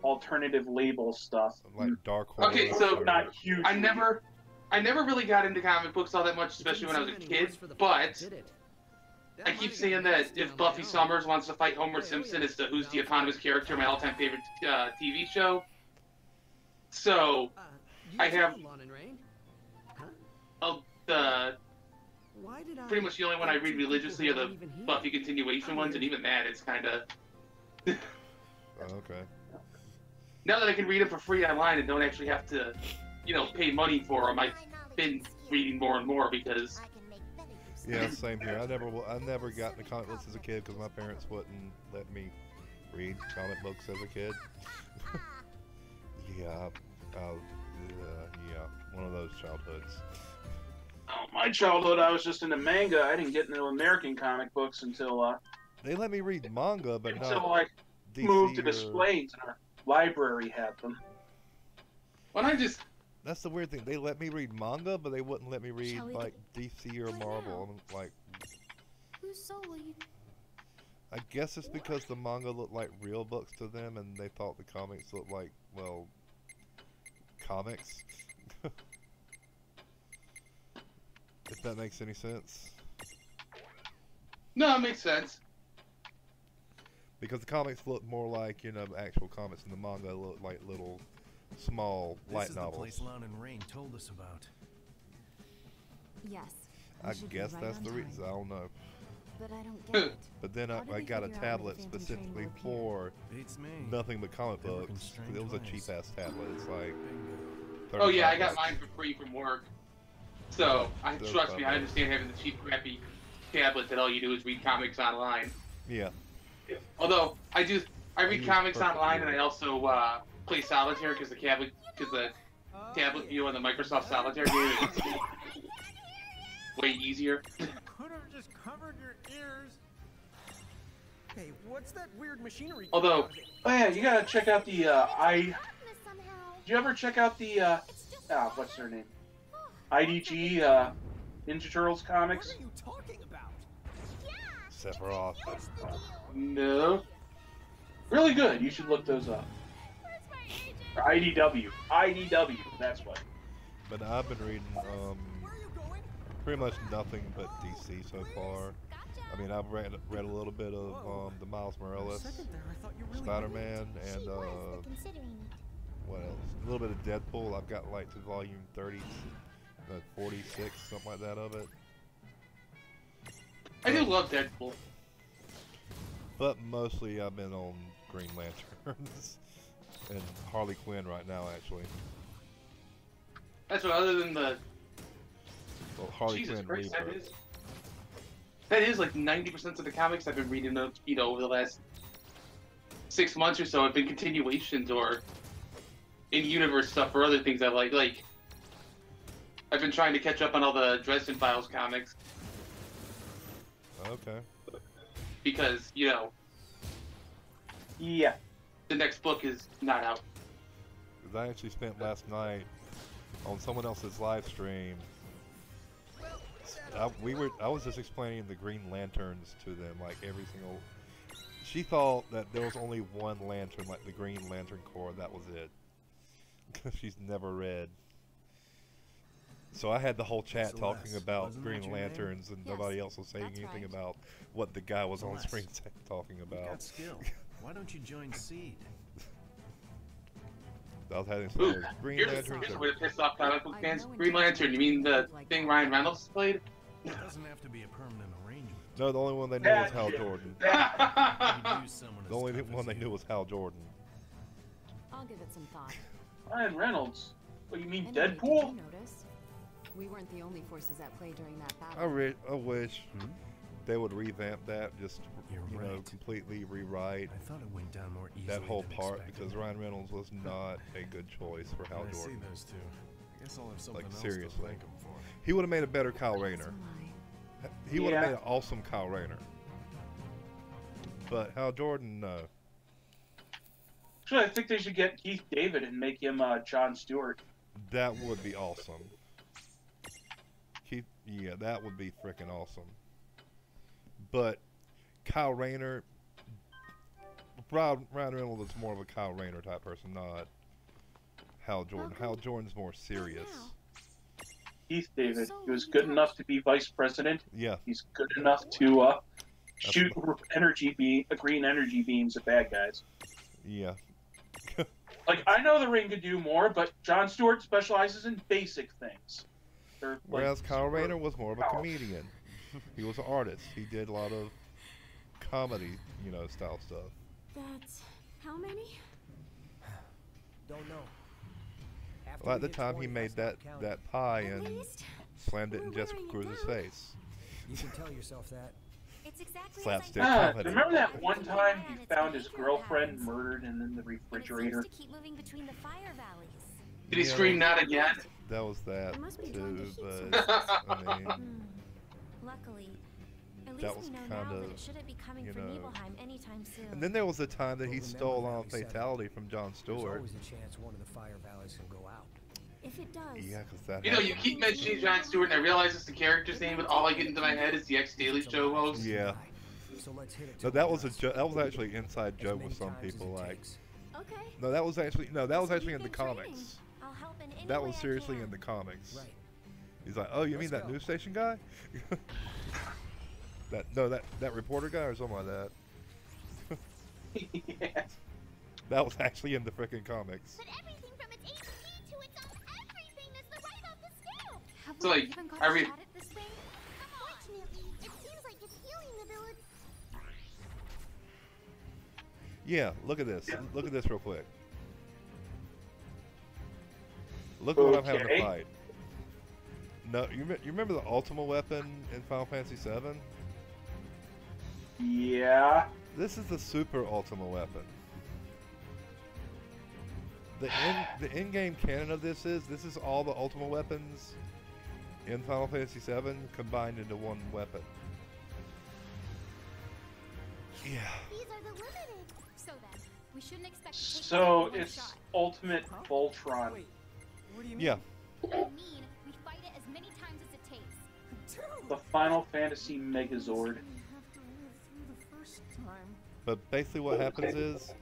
alternative label stuff. Like Dark Horse. Okay, so or- Not huge. I never really got into comic books all that much, especially when I was a kid. But I keep saying that if Buffy Summers wants to fight Homer Simpson as to who's the eponymous character, my all-time favorite TV show. So I have pretty much the only one I read religiously are the Buffy continuation ones, and even that is kind of. Okay. Now that I can read them for free online and don't actually have to, pay money for them, I've been reading more and more because. Yeah, same here. I never got into comic books as a kid because my parents wouldn't let me read comic books as a kid. Yeah, one of those childhoods. Oh, my childhood, I was just into manga. I didn't get into American comic books until They let me read manga, but until not I DC moved to or- Des Plaines and our library had them. When I just. That's the weird thing. They let me read manga, but they wouldn't let me read Shall we like DC or go Marvel. now? I'm like, Sully. I guess it's because the manga looked like real books to them, and they thought the comics looked like, well, comics. If that makes any sense. No, it makes sense. Because the comics look more like, you know, actual comics, and the manga look like little, small, light novels. This is the place Lon and Rain told us about. Yes. I guess that's the reason. I don't know. But I don't get it. But then I got a tablet specifically for nothing but comic books. It was a cheap ass tablet. It's like. Oh yeah, I got mine for free from work. So trust me, I understand having the cheap, crappy tablet that all you do is read comics online. Yeah. Although I read comics online, and I also play solitaire because the tablet view on the Microsoft Solitaire game is way easier. Could have just covered your ears. Hey, what's that weird machinery? Although, Oh yeah, you gotta check out the Did you ever check out the what's her name? IDG Ninja Turtles comics? What are you talking about? Sephiroth. No. Really good. You should look those up. Or IDW. IDW. That's what. But I've been reading pretty much nothing but DC so far. I mean, I've read a little bit of the Miles Morales, Spider-Man, and what else? A little bit of Deadpool. I've got like to volume 30, 46, something like that of it. I do love Deadpool. But mostly I've been on Green Lanterns and Harley Quinn right now, actually. That's what, other than the... Well, Harley Jesus Quinn Christ, Rebirth. that is like 90% of the comics I've been reading, you know, over the last 6 months or so have been continuations or in-universe stuff or other things I like. Like, I've been trying to catch up on all the Dresden Files comics. Okay. Because, you know... Yeah. The next book is not out. Because I actually spent last night on someone else's live stream. I was just explaining the Green Lanterns to them, like every single... She thought that there was only one lantern, like the Green Lantern Corps, that was it. Because she's never read. So I had the whole chat talking about Green Lanterns, and nobody else was saying anything about what the guy was on screen talking about. You got skill. Why don't you join Seed? I was having some Green Lanterns. Here's where to piss off comic book fans. Green Lantern, you mean the thing Ryan Reynolds played? It doesn't have to be a permanent arrangement. No, the only one they knew was Hal Jordan. The only one they knew was Hal Jordan. I'll give it some thought. Ryan Reynolds. What, you mean Anyway, did Deadpool? you notice? We weren't the only forces at play during that battle. I wish they would revamp that, just you know, completely rewrite I thought it went down more easily that whole than part expected. because Ryan Reynolds was not a good choice for Hal I see Jordan. those two. I guess I'll have something Like else seriously, to thank him for. he would have made a better Kyle Rayner. He would have made an awesome Kyle Rayner. But Hal Jordan, no. Actually, I think they should get Keith David and make him Jon Stewart. That would be awesome. Yeah, that would be freaking awesome. But Kyle Rayner, Ryan Reynolds is more of a Kyle Rayner type person, not Hal Jordan. Hal Jordan's more serious. Keith David. He was good enough to be vice president. Yeah. He's good enough to shoot green energy beams at bad guys. Yeah. Like, I know the Ring could do more, but Jon Stewart specializes in basic things. Whereas Kyle Rayner was more of a comedian. He was an artist. He did a lot of comedy, you know, style stuff. That's how many? Don't know. Well, at the time he made that pie and slammed it in Jessica Cruz's face. You can tell yourself that. It's exactly Slapstick comedy. Remember that one time he found his girlfriend murdered and in the refrigerator? Did he scream not again? That was that too, but I mean, luckily, at that least was we know kind now that of, it shouldn't be coming you from know. Nibelheim anytime soon. And then there was a time that he stole on Fatality from Jon There's Stewart. always a chance one of the fire valleys can go out. If it does, Yeah, because that. You know, you keep mentioning Jon Stewart, and I realize it's the character's name, but all I get into my head is the ex-Daily Show host. Yeah. No, that was that was actually an inside joke with some people. Like, okay. no, that was actually in the comics. I'll help in any That way was I seriously can. in the comics. He's like, oh, you mean that news station guy? that reporter guy or something like that. Yeah. That was actually in the freaking comics. But everything from its HP to its own everything is the right off the scale. Have So, we like, even got I a read- shot at this thing? Fortunately, it seems like it's healing the village. Yeah, look at this. Look at this real quick. Look at what I'm having to Okay. fight. No, you remember the Ultima weapon in Final Fantasy VII? Yeah. This is the Super Ultima weapon. The in-game canon of this is all the Ultima weapons in Final Fantasy VII combined into one weapon. Yeah. These are the limited. So then, we shouldn't expect to take So it in one it's shot. Ultimate Voltron. Wait, what do you mean? Yeah. I mean, we fight it as many times as it takes. The Final Fantasy Megazord. But basically what happens is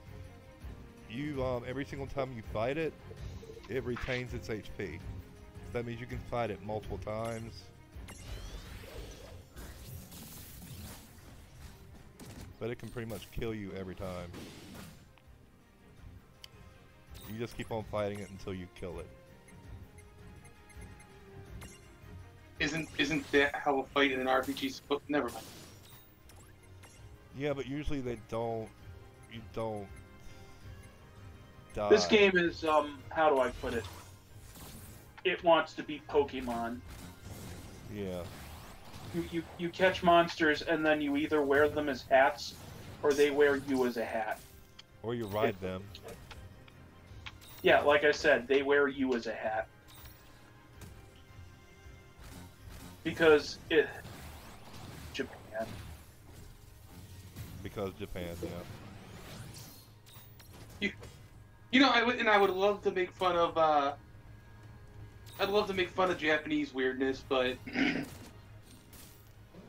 you every single time you fight it, it retains its HP. So that means you can fight it multiple times. But it can pretty much kill you every time. You just keep on fighting it until you kill it. Isn't that how a fight in an RPG is supposed? Never mind. Yeah, but usually you don't die. This game is how do I put it? It wants to be Pokemon. Yeah. You catch monsters and then you either wear them as hats or they wear you as a hat. Or you ride them. Yeah, like I said, they wear you as a hat. Because Japan. Because Japan, yeah. You know, I would love to make fun of I'd love to make fun of Japanese weirdness, but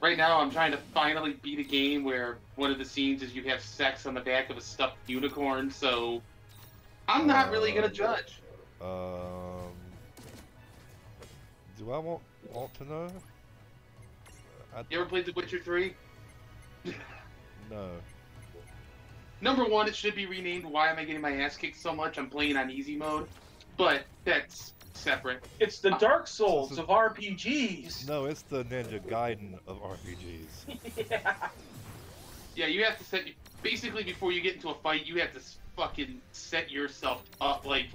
right now I'm trying to finally beat a game where one of the scenes is you have sex on the back of a stuffed unicorn, so I'm not really gonna judge. Do I want to know? You ever played The Witcher 3? No. Number one, it should be renamed Why Am I Getting My Ass Kicked So Much? I'm playing on easy mode, but that's separate. It's the Dark Souls of RPGs. No, it's the Ninja Gaiden of RPGs. Yeah. Yeah, you have to set... Basically, before you get into a fight, you have to fucking set yourself up. Like,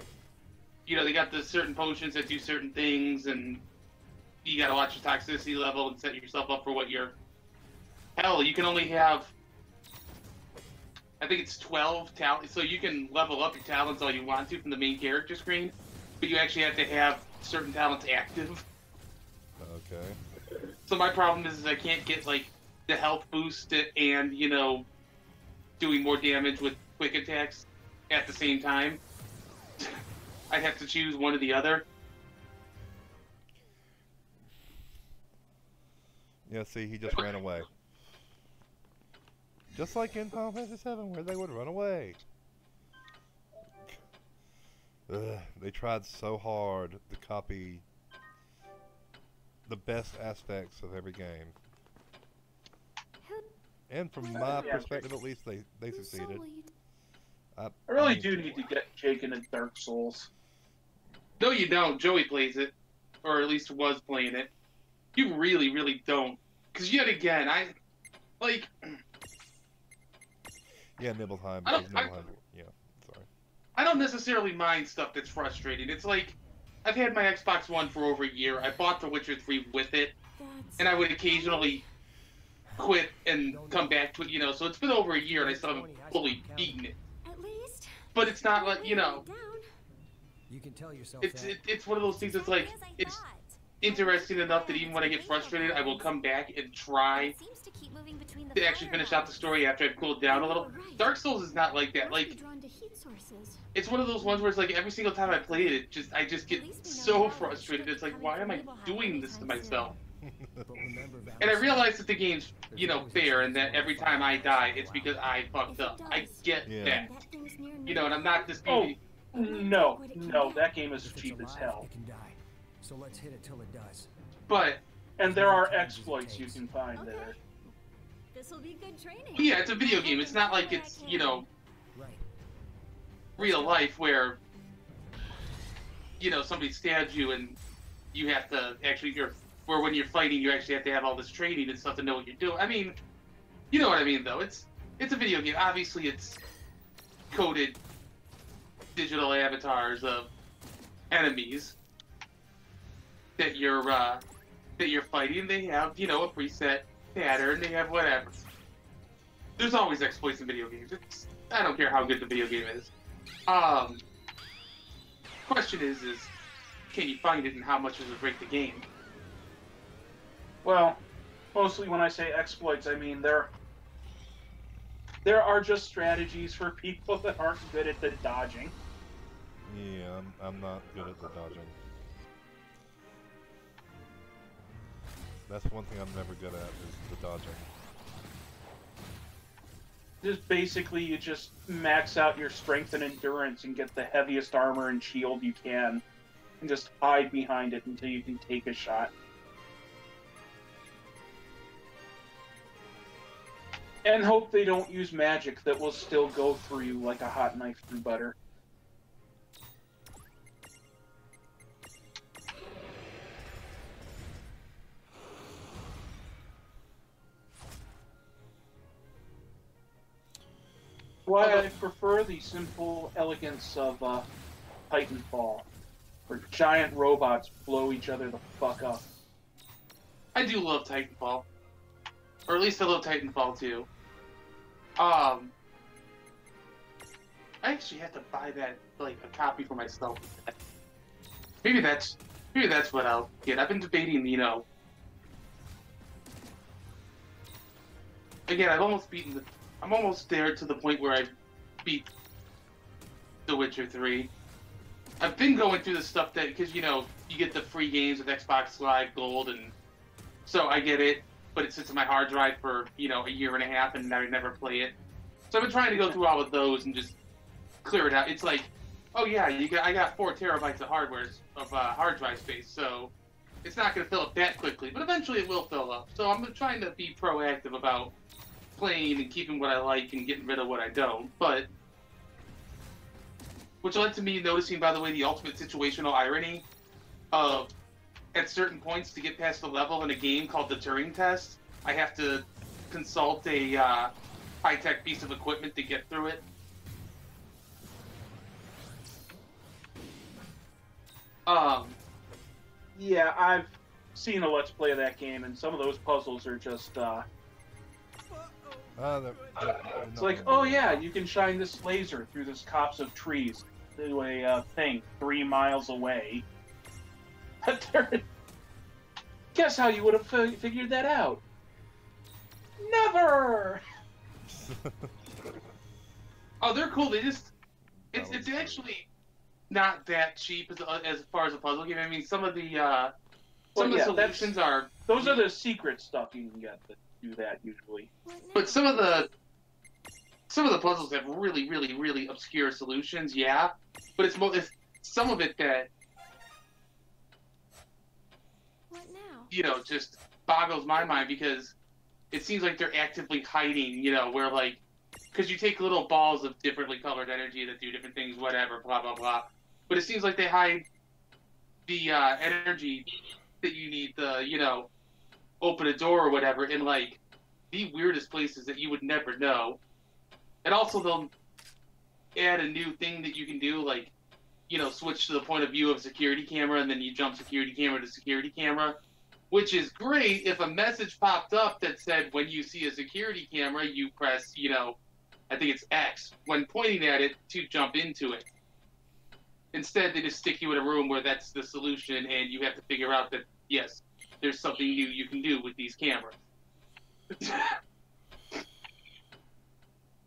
you know, they got the certain potions that do certain things, and you gotta watch the toxicity level and set yourself up for what you're... Hell, you can only have... I think it's 12 talents, so you can level up your talents all you want to from the main character screen, but you actually have to have certain talents active. Okay. So my problem is I can't get, like, the health boost and, you know, doing more damage with quick attacks at the same time. I'd have to choose one or the other. Yeah, see, he just ran away. Just like in Final Fantasy VII, where they would run away. Ugh, they tried so hard to copy the best aspects of every game. And from my perspective, at least, they succeeded. I really do need to get Jake into Dark Souls. No, you don't. Joey plays it. Or at least was playing it. You really, really don't. Because yet again, like... Yeah, Nibelheim. I don't- Yeah, sorry. I don't necessarily mind stuff that's frustrating. It's like, I've had my Xbox One for over a year. I bought The Witcher 3 with it. And I would occasionally quit and come back to it, you know. So it's been over a year and I still haven't fully beaten it. At least. But it's not like, you know... You can tell yourself It's one of those things that's like, interesting enough that even when I get frustrated, I will come back and try Seems to keep moving between the to actually finish out the story after I've cooled down a little. Dark Souls is not like that. Like, drawn to heat sources. it's one of those ones where it's like every single time I play it, I just get so frustrated. It's like, why am I doing this to myself? And I realize that the game's, you know, fair, and that every time I die, it's because I fucked up. I get that. You know, and I'm not this baby. Oh, no, that game is cheap as hell. It can die. So let's hit it till it does. But And there are exploits you can find there. This'll be good training. yeah, it's a video game. It's not like it's, you know, real life where, you know, somebody stabs you and you have to actually, where when you're fighting, you actually have to have all this training and stuff to know what you're doing. I mean, you know what I mean, though. It's a video game. Obviously, it's coded digital avatars of enemies that you're fighting. They have, you know, a preset pattern. They have whatever. There's always exploits in video games. I don't care how good the video game is. Question is can you find it and how much does it break the game? Well, mostly when I say exploits, I mean there are just strategies for people that aren't good at the dodging. Yeah, I'm not good at the dodging. That's one thing I'm never good at, is the dodging. Just basically, you just max out your strength and endurance and get the heaviest armor and shield you can, and just hide behind it until you can take a shot. And hope they don't use magic that will still go through you like a hot knife through butter. Why I prefer the simple elegance of Titanfall, where giant robots blow each other the fuck up. I do love Titanfall. Or at least I love Titanfall 2. I actually have to buy that, like, a copy for myself. Maybe that's what I'll get. I've been debating, you know. Again, I'm almost there to the point where I've beat The Witcher 3. I've been going through the stuff that, because, you know, you get the free games with Xbox Live Gold, and so I get it, but it sits on my hard drive for, you know, a year and a half, and I never play it. So I've been trying to go through all of those and just clear it out. It's like, oh yeah, I got 4 terabytes of hard drive space, so it's not going to fill up that quickly, but eventually it will fill up. So I'm trying to be proactive about playing and keeping what I like and getting rid of what I don't, but which led to me noticing, by the way, the ultimate situational irony of at certain points to get past the level in a game called the Turing test, I have to consult a high-tech piece of equipment to get through it. Yeah, I've seen a Let's Play of that game, and some of those puzzles are just, it's like, oh yeah, you can shine this laser through this copse of trees to a thing 3 miles away. Guess how you would have figured that out? Never! Oh, they're cool. They just... It's actually not that cheap as far as a puzzle game. I mean, some of the solutions are... Those are the secret stuff you can get that do that usually. But some of the puzzles have really, really, really obscure solutions, yeah. But it's some of it that... What now? You know, just boggles my mind, because it seems like they're actively hiding, you know, where, like, because you take little balls of differently colored energy that do different things, whatever, blah, blah, blah. But it seems like they hide the energy that you need to, you know, open a door or whatever in, like, the weirdest places that you would never know. And also they'll add a new thing that you can do, like, you know, switch to the point of view of a security camera, and then you jump security camera to security camera, which is great if a message popped up that said, when you see a security camera, you press, you know, I think it's X, when pointing at it to jump into it. Instead, they just stick you in a room where that's the solution, and you have to figure out that yes, there's something new you can do with these cameras.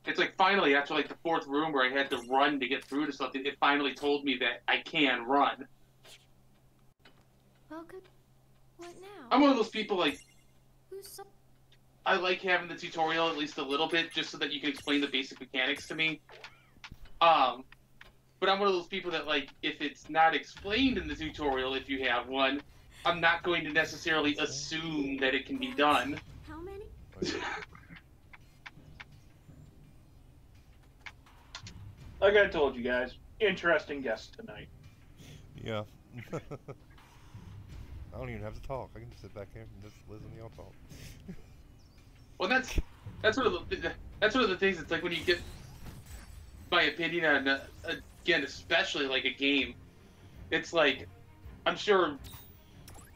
It's like finally, after like the 4th room where I had to run to get through to something, it finally told me that I can run. Well, good. What now? I'm one of those people, like, Who's so... I like having the tutorial at least a little bit, just so that you can explain the basic mechanics to me. But I'm one of those people that, like, if it's not explained in the tutorial, if you have one, I'm not going to necessarily assume that it can be done. How many? Like I told you guys, interesting guest tonight. Yeah. I don't even have to talk. I can just sit back here and just listen to y'all talk. Well, that's one of the things. It's like when you get my opinion on again, especially like a game. It's like I'm sure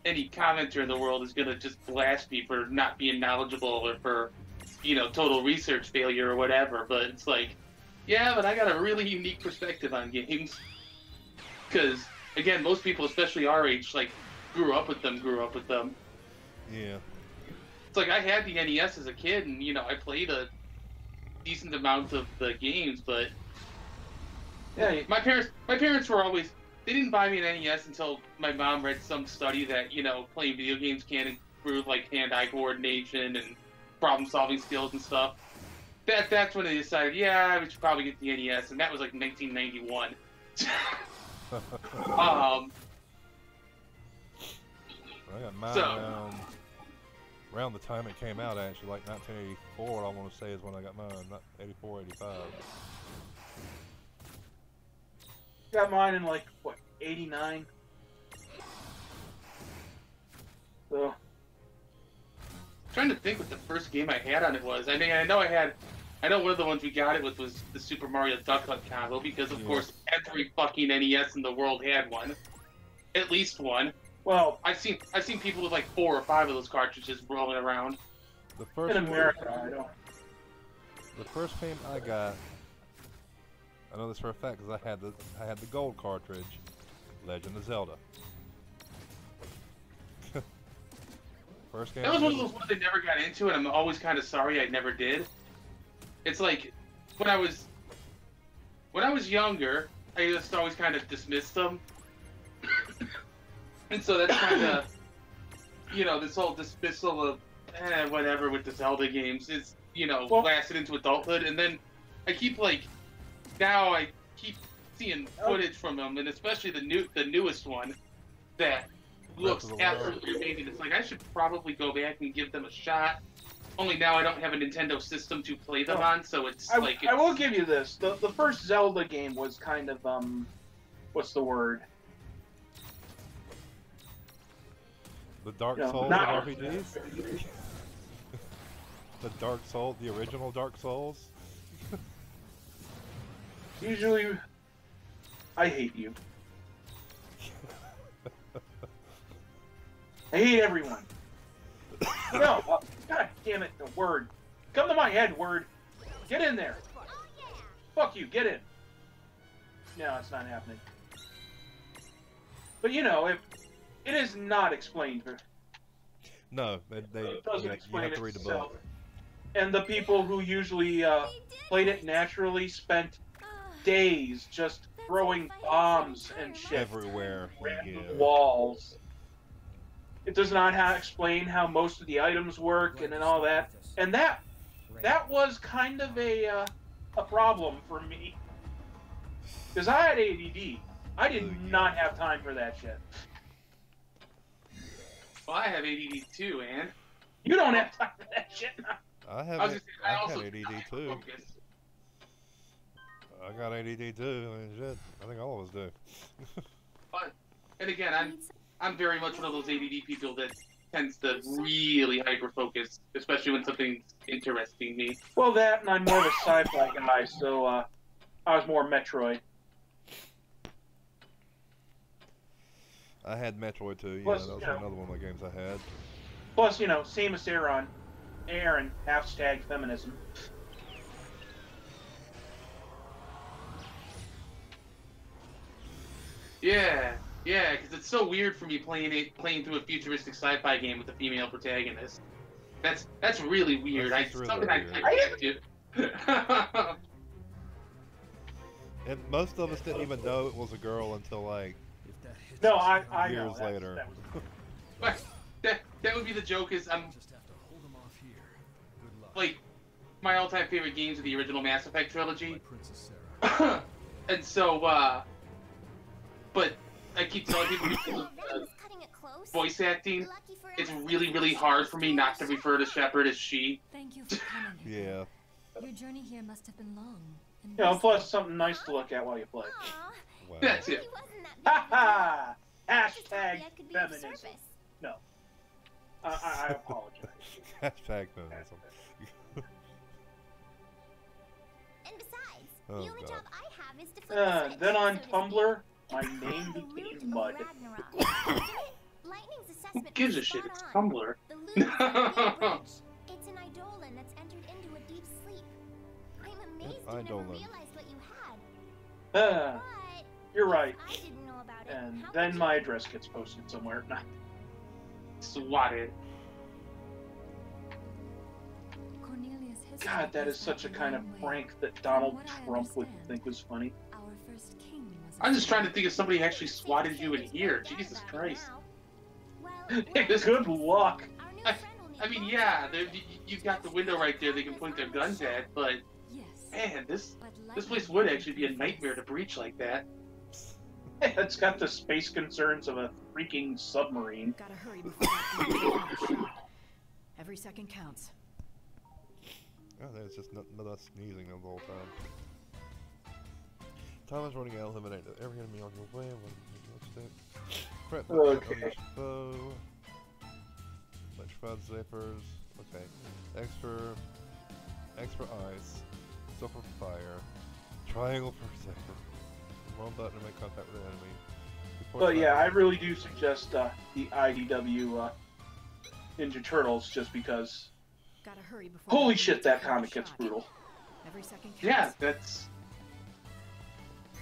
any commenter in the world is gonna just blast me for not being knowledgeable or for total research failure or whatever. But it's like, yeah, but I got a really unique perspective on games because again, most people, especially our age, like grew up with them. Yeah. It's like I had the NES as a kid, and I played a decent amount of the games, but yeah, my parents were always, they didn't buy me an NES until my mom read some study that playing video games can improve like hand-eye coordination and problem-solving skills and stuff. That's when they decided, yeah, we should probably get the NES, and that was like 1991. I got mine around the time it came out, actually, like 1984, I want to say is when I got mine, not 84, 85. Got mine in like, what, 89? So. I'm trying to think what the first game I had on it was. I mean, I know one of the ones we got it with was the Super Mario Duck Hunt combo, because of course every fucking NES in the world had one. At least one. Well, I've seen people with like 4 or 5 of those cartridges rolling around. The first in America, I don't. The first game I got, I know this for a fact because I had the gold cartridge, Legend of Zelda. First game. That was one of those ones I never got into, and I'm always kind of sorry I never did. It's like when I was younger, I just always kind of dismissed them. And so that's kind of, this whole dismissal of, whatever with the Zelda games is, lasted into adulthood. And then I keep, now I keep seeing footage from them, and especially the newest one that looks absolutely amazing. It's like, I should probably go back and give them a shot. Only now I don't have a Nintendo system to play them on, so it's I will give you this. The first Zelda game was kind of, what's the word? The Dark Souls RPGs? The Dark Souls, the original Dark Souls? Usually, I hate you. I hate everyone. No, God damn it, the word. Come to my head, word. Get in there. Fuck you, get in. No, it's not happening. But if it is not explained. No, it doesn't explain you have to read the book. And the people who usually played it naturally spent days just throwing bombs and shit everywhere. Random walls. It does not explain how most of the items work and all that. And that was kind of a problem for me. Because I had ADD. I did not have time for that shit. Well, I have ADD too, man. You don't have time for that shit. I had ADD too. I got ADD too. I mean, shit. I think all of us do. But, and again, I'm very much one of those ADD people that tends to really hyper-focus, especially when something's interesting me. Well, that, and I'm more of a sci-fi guy, so I was more Metroid. I had Metroid too, Plus, that was another one of my games I had. Plus, Samus Aran, hashtag feminism. Yeah. Yeah, because it's so weird for me playing through a futuristic sci-fi game with a female protagonist. That's really weird. That's really something weird. I can't do. And most of us didn't even know it was a girl until like No, I know. years later. But that would be the joke. Is I'm Just have to hold them off here. Good luck. like my all-time favorite games are the original Mass Effect My trilogy, Princess Sarah. and so but I keep telling people Cutting it close. voice acting. Lucky for It's us, really, really hard for me not to refer to Shepard as she. Thank you for coming. Yeah. Your journey here must have been long. And You know, plus something nice to look at while you play. Aw, Wow. That's he it. wasn't that Ha big. ha! Just happy Hashtag I could be of feminism. service. No. I apologize. Hashtag feminism. And besides, Oh, the only God. job I have is to flip the switch, Then on so to speak. Tumblr, my The name root became of Mud. Ragnarok. Lightning's assessment Who gives a was shit? spot It's on. Tumblr. The loop is the bridge. It's an eidolon that's entered into a deep sleep. I'm amazed you never Eidolon. realized what you had. Uh, But you're right. I didn't know about it. And How then could my address gets posted somewhere. Nah. Swatted. Cornelius' history God, that goes is such a back kind of long way. prank that Donald what I Trump would understand, think was funny. Our first king was I'm just trying to think if somebody actually swatted you in here. Jesus Christ. Well, Good luck. our new I- friend will need I mean, both yeah, sides. you've got the window right there they can point their guns at, but Yes. man, this But place lightning would can actually be a face. nightmare to breach like that. It's got the space concerns of a freaking submarine. Gotta hurry before that thing gets shot. Every second counts. Oh, there's just nothing but us sneezing the whole time. Time is running out. Eliminate every enemy on your way. Prep Okay. bow. Electrified zippers. Okay. Extra ice. Silver fire. Triangle for zipper. Wrong button to make contact with the enemy. Report But yeah, I fire. really do suggest the IDW Ninja Turtles just because. Gotta hurry before Holy that shit, thing that comic shot. gets brutal. Every second counts. Yeah, that's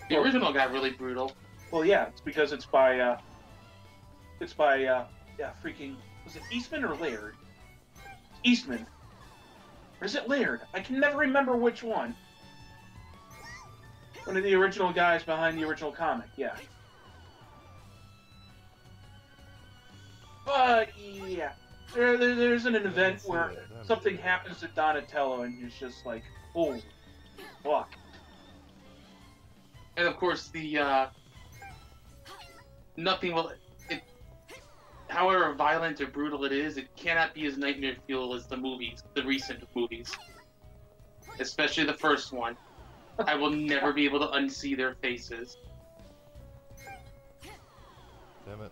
the original got really brutal. Well, yeah, it's because it's by yeah, freaking, was it Eastman or Laird? Eastman. Or is it Laird? I can never remember which one. One of the original guys behind the original comic, yeah. But yeah, there's an event where something happens to Donatello and he's just like, oh, fuck. And of course, the nothing will. However violent or brutal it is, it cannot be as nightmare fuel as the movies, the recent movies, especially the first one. I will never be able to unsee their faces. Damn it.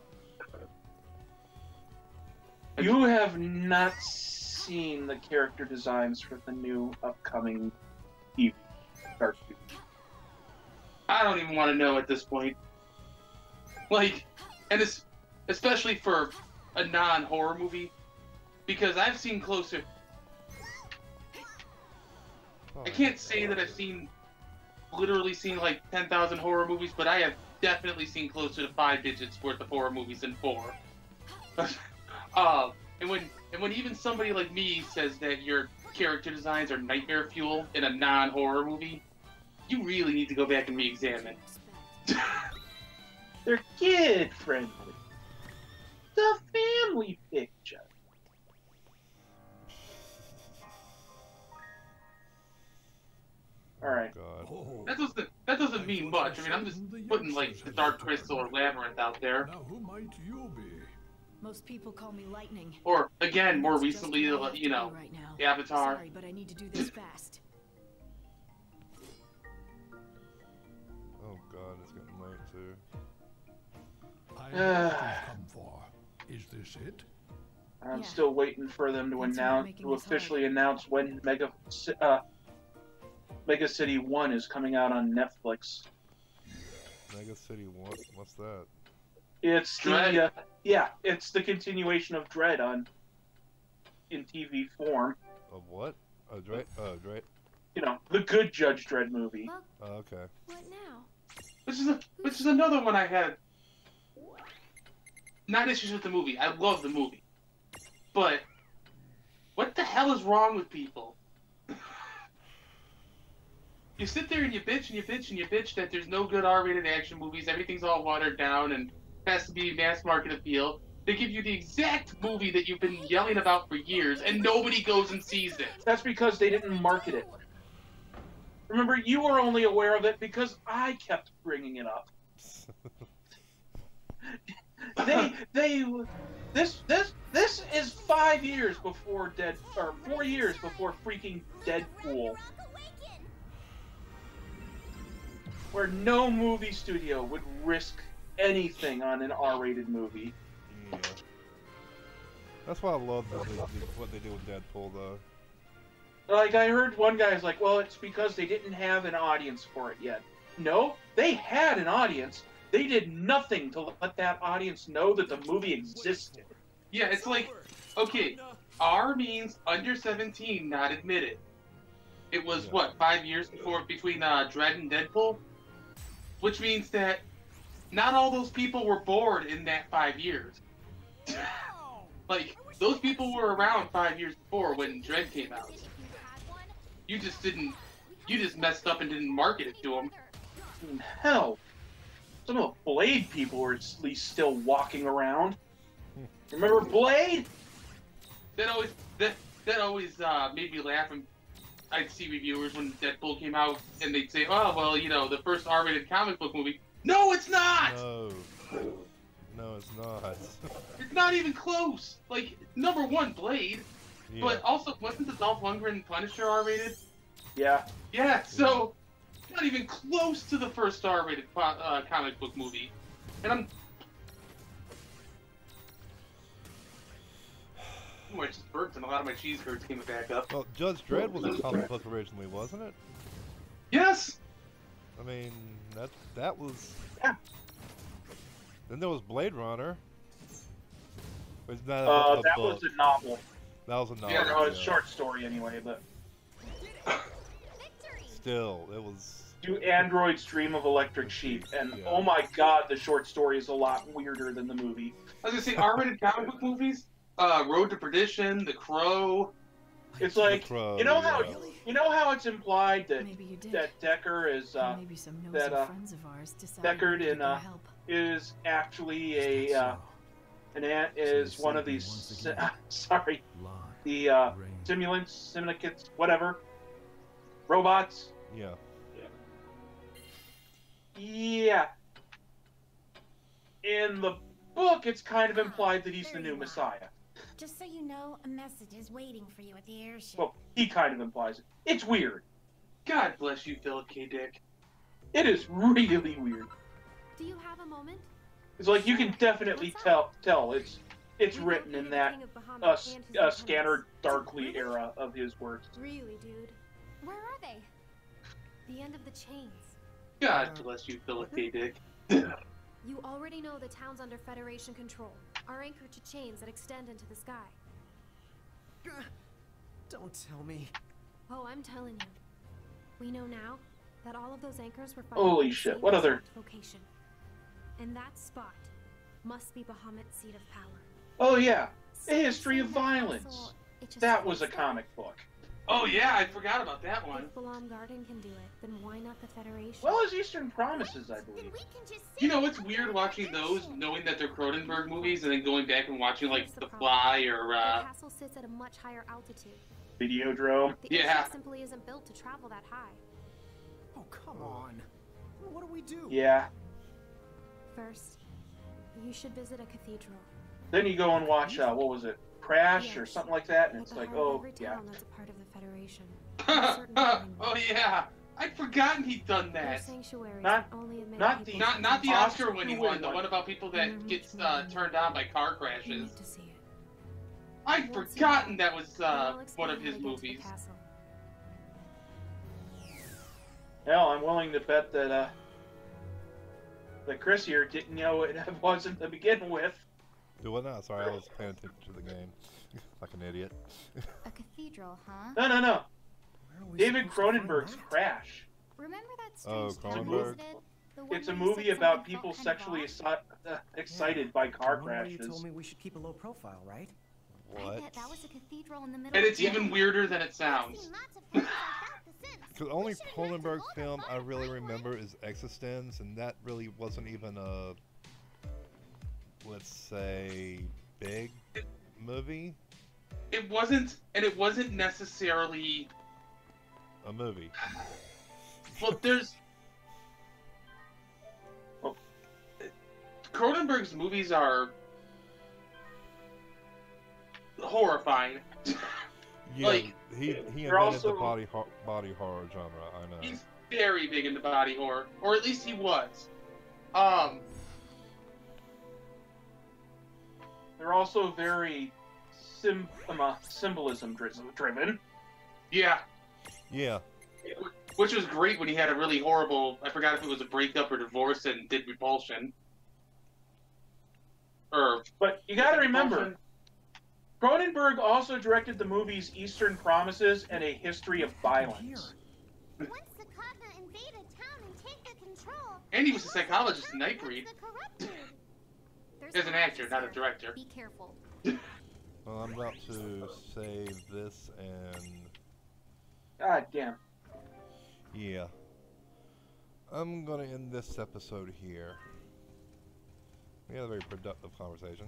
You have not seen the character designs for the new upcoming TV cartoon. I don't even want to know at this point. Like, and it's especially for a non-horror movie, because I've seen closer. I can't say that I've literally seen like 10,000 horror movies, but I have definitely seen closer to 5 digits worth of horror movies than 4. And when even somebody like me says that your character designs are nightmare fuel in a non-horror movie, you really need to go back and re-examine. They're kid friendly. The family picture. Alright. God. That doesn't mean much. I mean, I'm just putting like the Dark Crystal or Labyrinth out there. Now who might you be? Most people call me Lightning. Or again, more That's just recently, what I have to you know, do right now. the Avatar. Sorry, but I need to do this fast. Oh God, it's getting late too. I know what you've come for. Is this it? I'm Yeah. still waiting for them to Thanks for announce, making to this officially announce when Mega City 1 is coming out on Netflix. Mega City 1? What's that? It's Dread? the it's the continuation of Dread in TV form. Of what? Oh, Drake? Oh, Drake? You know, the good Judge Dredd movie. Oh, okay. What now? Which is another one I had not issues with the movie. I love the movie. But what the hell is wrong with people? You sit there and you bitch and you bitch and you bitch that there's no good R-rated action movies. Everything's all watered down and has to be mass market appeal. They give you the exact movie that you've been yelling about for years, and nobody goes and sees it. That's because they didn't market it. Remember, you were only aware of it because I kept bringing it up. This is 5 years before 4 years before freaking Deadpool, where no movie studio would risk anything on an R-rated movie. Yeah. That's why I love what they do with Deadpool, though. Like, I heard one guy's like, well, it's because they didn't have an audience for it yet. No, they had an audience. They did nothing to let that audience know that the movie existed. Yeah, it's like, okay, R means under 17, not admitted. It was, what, 5 years between Dread and Deadpool? Which means that not all those people were bored in that 5 years. Like, those people were around 5 years before when Dread came out. You just messed up and didn't market it to them. Hell, some of the Blade people were at least still walking around. Remember Blade? That always made me laugh. And I'd see reviewers when Deadpool came out, and they'd say, "Oh, well, you know, the first R-rated comic book movie." No, it's not. No, it's not. It's not even close. Like, number one, Blade, but also wasn't the Dolph Lundgren Punisher R-rated? Yeah. Yeah. So, not even close to the first R-rated comic book movie, and my just burped and a lot of my cheese curds came back up. Well, Judge Dredd was a comic book originally, wasn't it? Yes. I mean, that was. Yeah. Then there was Blade Runner. That was a novel. That was a novel. Yeah, no, it's a short story anyway, but. Still, it was. Do Androids Dream of Electric Sheep, and oh my god, the short story is a lot weirder than the movie. I was gonna say R-rated comic book movies. Road to Perdition, The Crow. It's like you know how it's implied that Decker is Deckard is actually is one of these the simulates whatever robots. Yeah. Yeah. In the book, it's kind of implied that he's the new Messiah. Just so you know, a message is waiting for you at the airship. Well, he kind of implies it. It's weird. God bless you, Philip K. Dick. It is really weird. Do you have a moment? It's like you can definitely tell it's written in that Scanner Darkly era of his works. Really, dude. Where are they? The end of the chains. God bless you, Philip K. Dick. You already know the town's under Federation control, are anchored to chains that extend into the sky. Don't tell me. Oh, I'm telling you. We know now that all of those anchors were Holy shit, what other location. And that spot must be Bahamut's seat of power. Oh yeah, A History of Violence. That was a comic book. Oh yeah, I forgot about that one. If Balam Garden can do it, then why not the Federation? Well as Eastern Promises, I believe. You know, it's weird watching those, knowing that they're Cronenberg movies, and then going back and watching like The Fly or The castle sits at a much higher altitude. Videodrome. The airship simply isn't built to travel that high. Oh come on. What do we do? Yeah. First, you should visit a cathedral. Then you go and watch what was it? Crash or something like that, and it's like, oh yeah. That's a part of the Federation. Oh yeah, I'd forgotten he'd done that. Not the Oscar-winning one, the one about people that gets turned on by car crashes. I'd forgotten that was one of his movies. Hell, I'm willing to bet that Chris here didn't know it wasn't to begin with. Do what now? Sorry, I was paying attention to the game. Like an idiot. A cathedral, huh? No. David Cronenberg's Crash. Remember that strange town Cronenberg? visited? one it's a where you movie said about something people felt kind of sexually odd? excited by car The one where you crashes. told me we should keep a low profile, right? I What? bet that was a cathedral in the middle And of it's even nowhere. weirder than it sounds. The only Cronenberg film I really remember is Existence, and that really wasn't even a, let's say, big movie. It wasn't, and it wasn't necessarily A movie. Well, there's Cronenberg's movies are horrifying. Yeah, Like, he they're invented also- the body horror genre. I know. He's very big into body horror, or at least he was. They're also very symbolism driven. Yeah, Yeah. which was great when he had a really horrible. I forgot if it was a breakup or divorce and did Repulsion. But you gotta remember, Cronenberg also directed the movies Eastern Promises and A History of Violence. Once the Cogna invade a town and take the control, And he was a psychologist in Nightbreed. the corrupted. There's As an garages actor, not a here. director. Be careful. Well, I'm about to save this and God damn. yeah. I'm gonna end this episode here. We had a very productive conversation.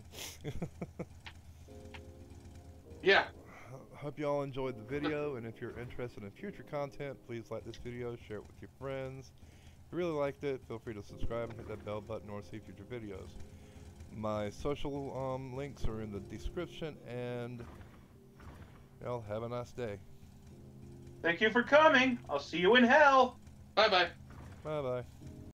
Yeah. Hope you all enjoyed the video, and if you're interested in future content, please like this video, share it with your friends. If you really liked it, feel free to subscribe and hit that bell button or see future videos. My social links are in the description, and y'all have a nice day. Thank you for coming. I'll see you in hell. Bye bye. Bye bye.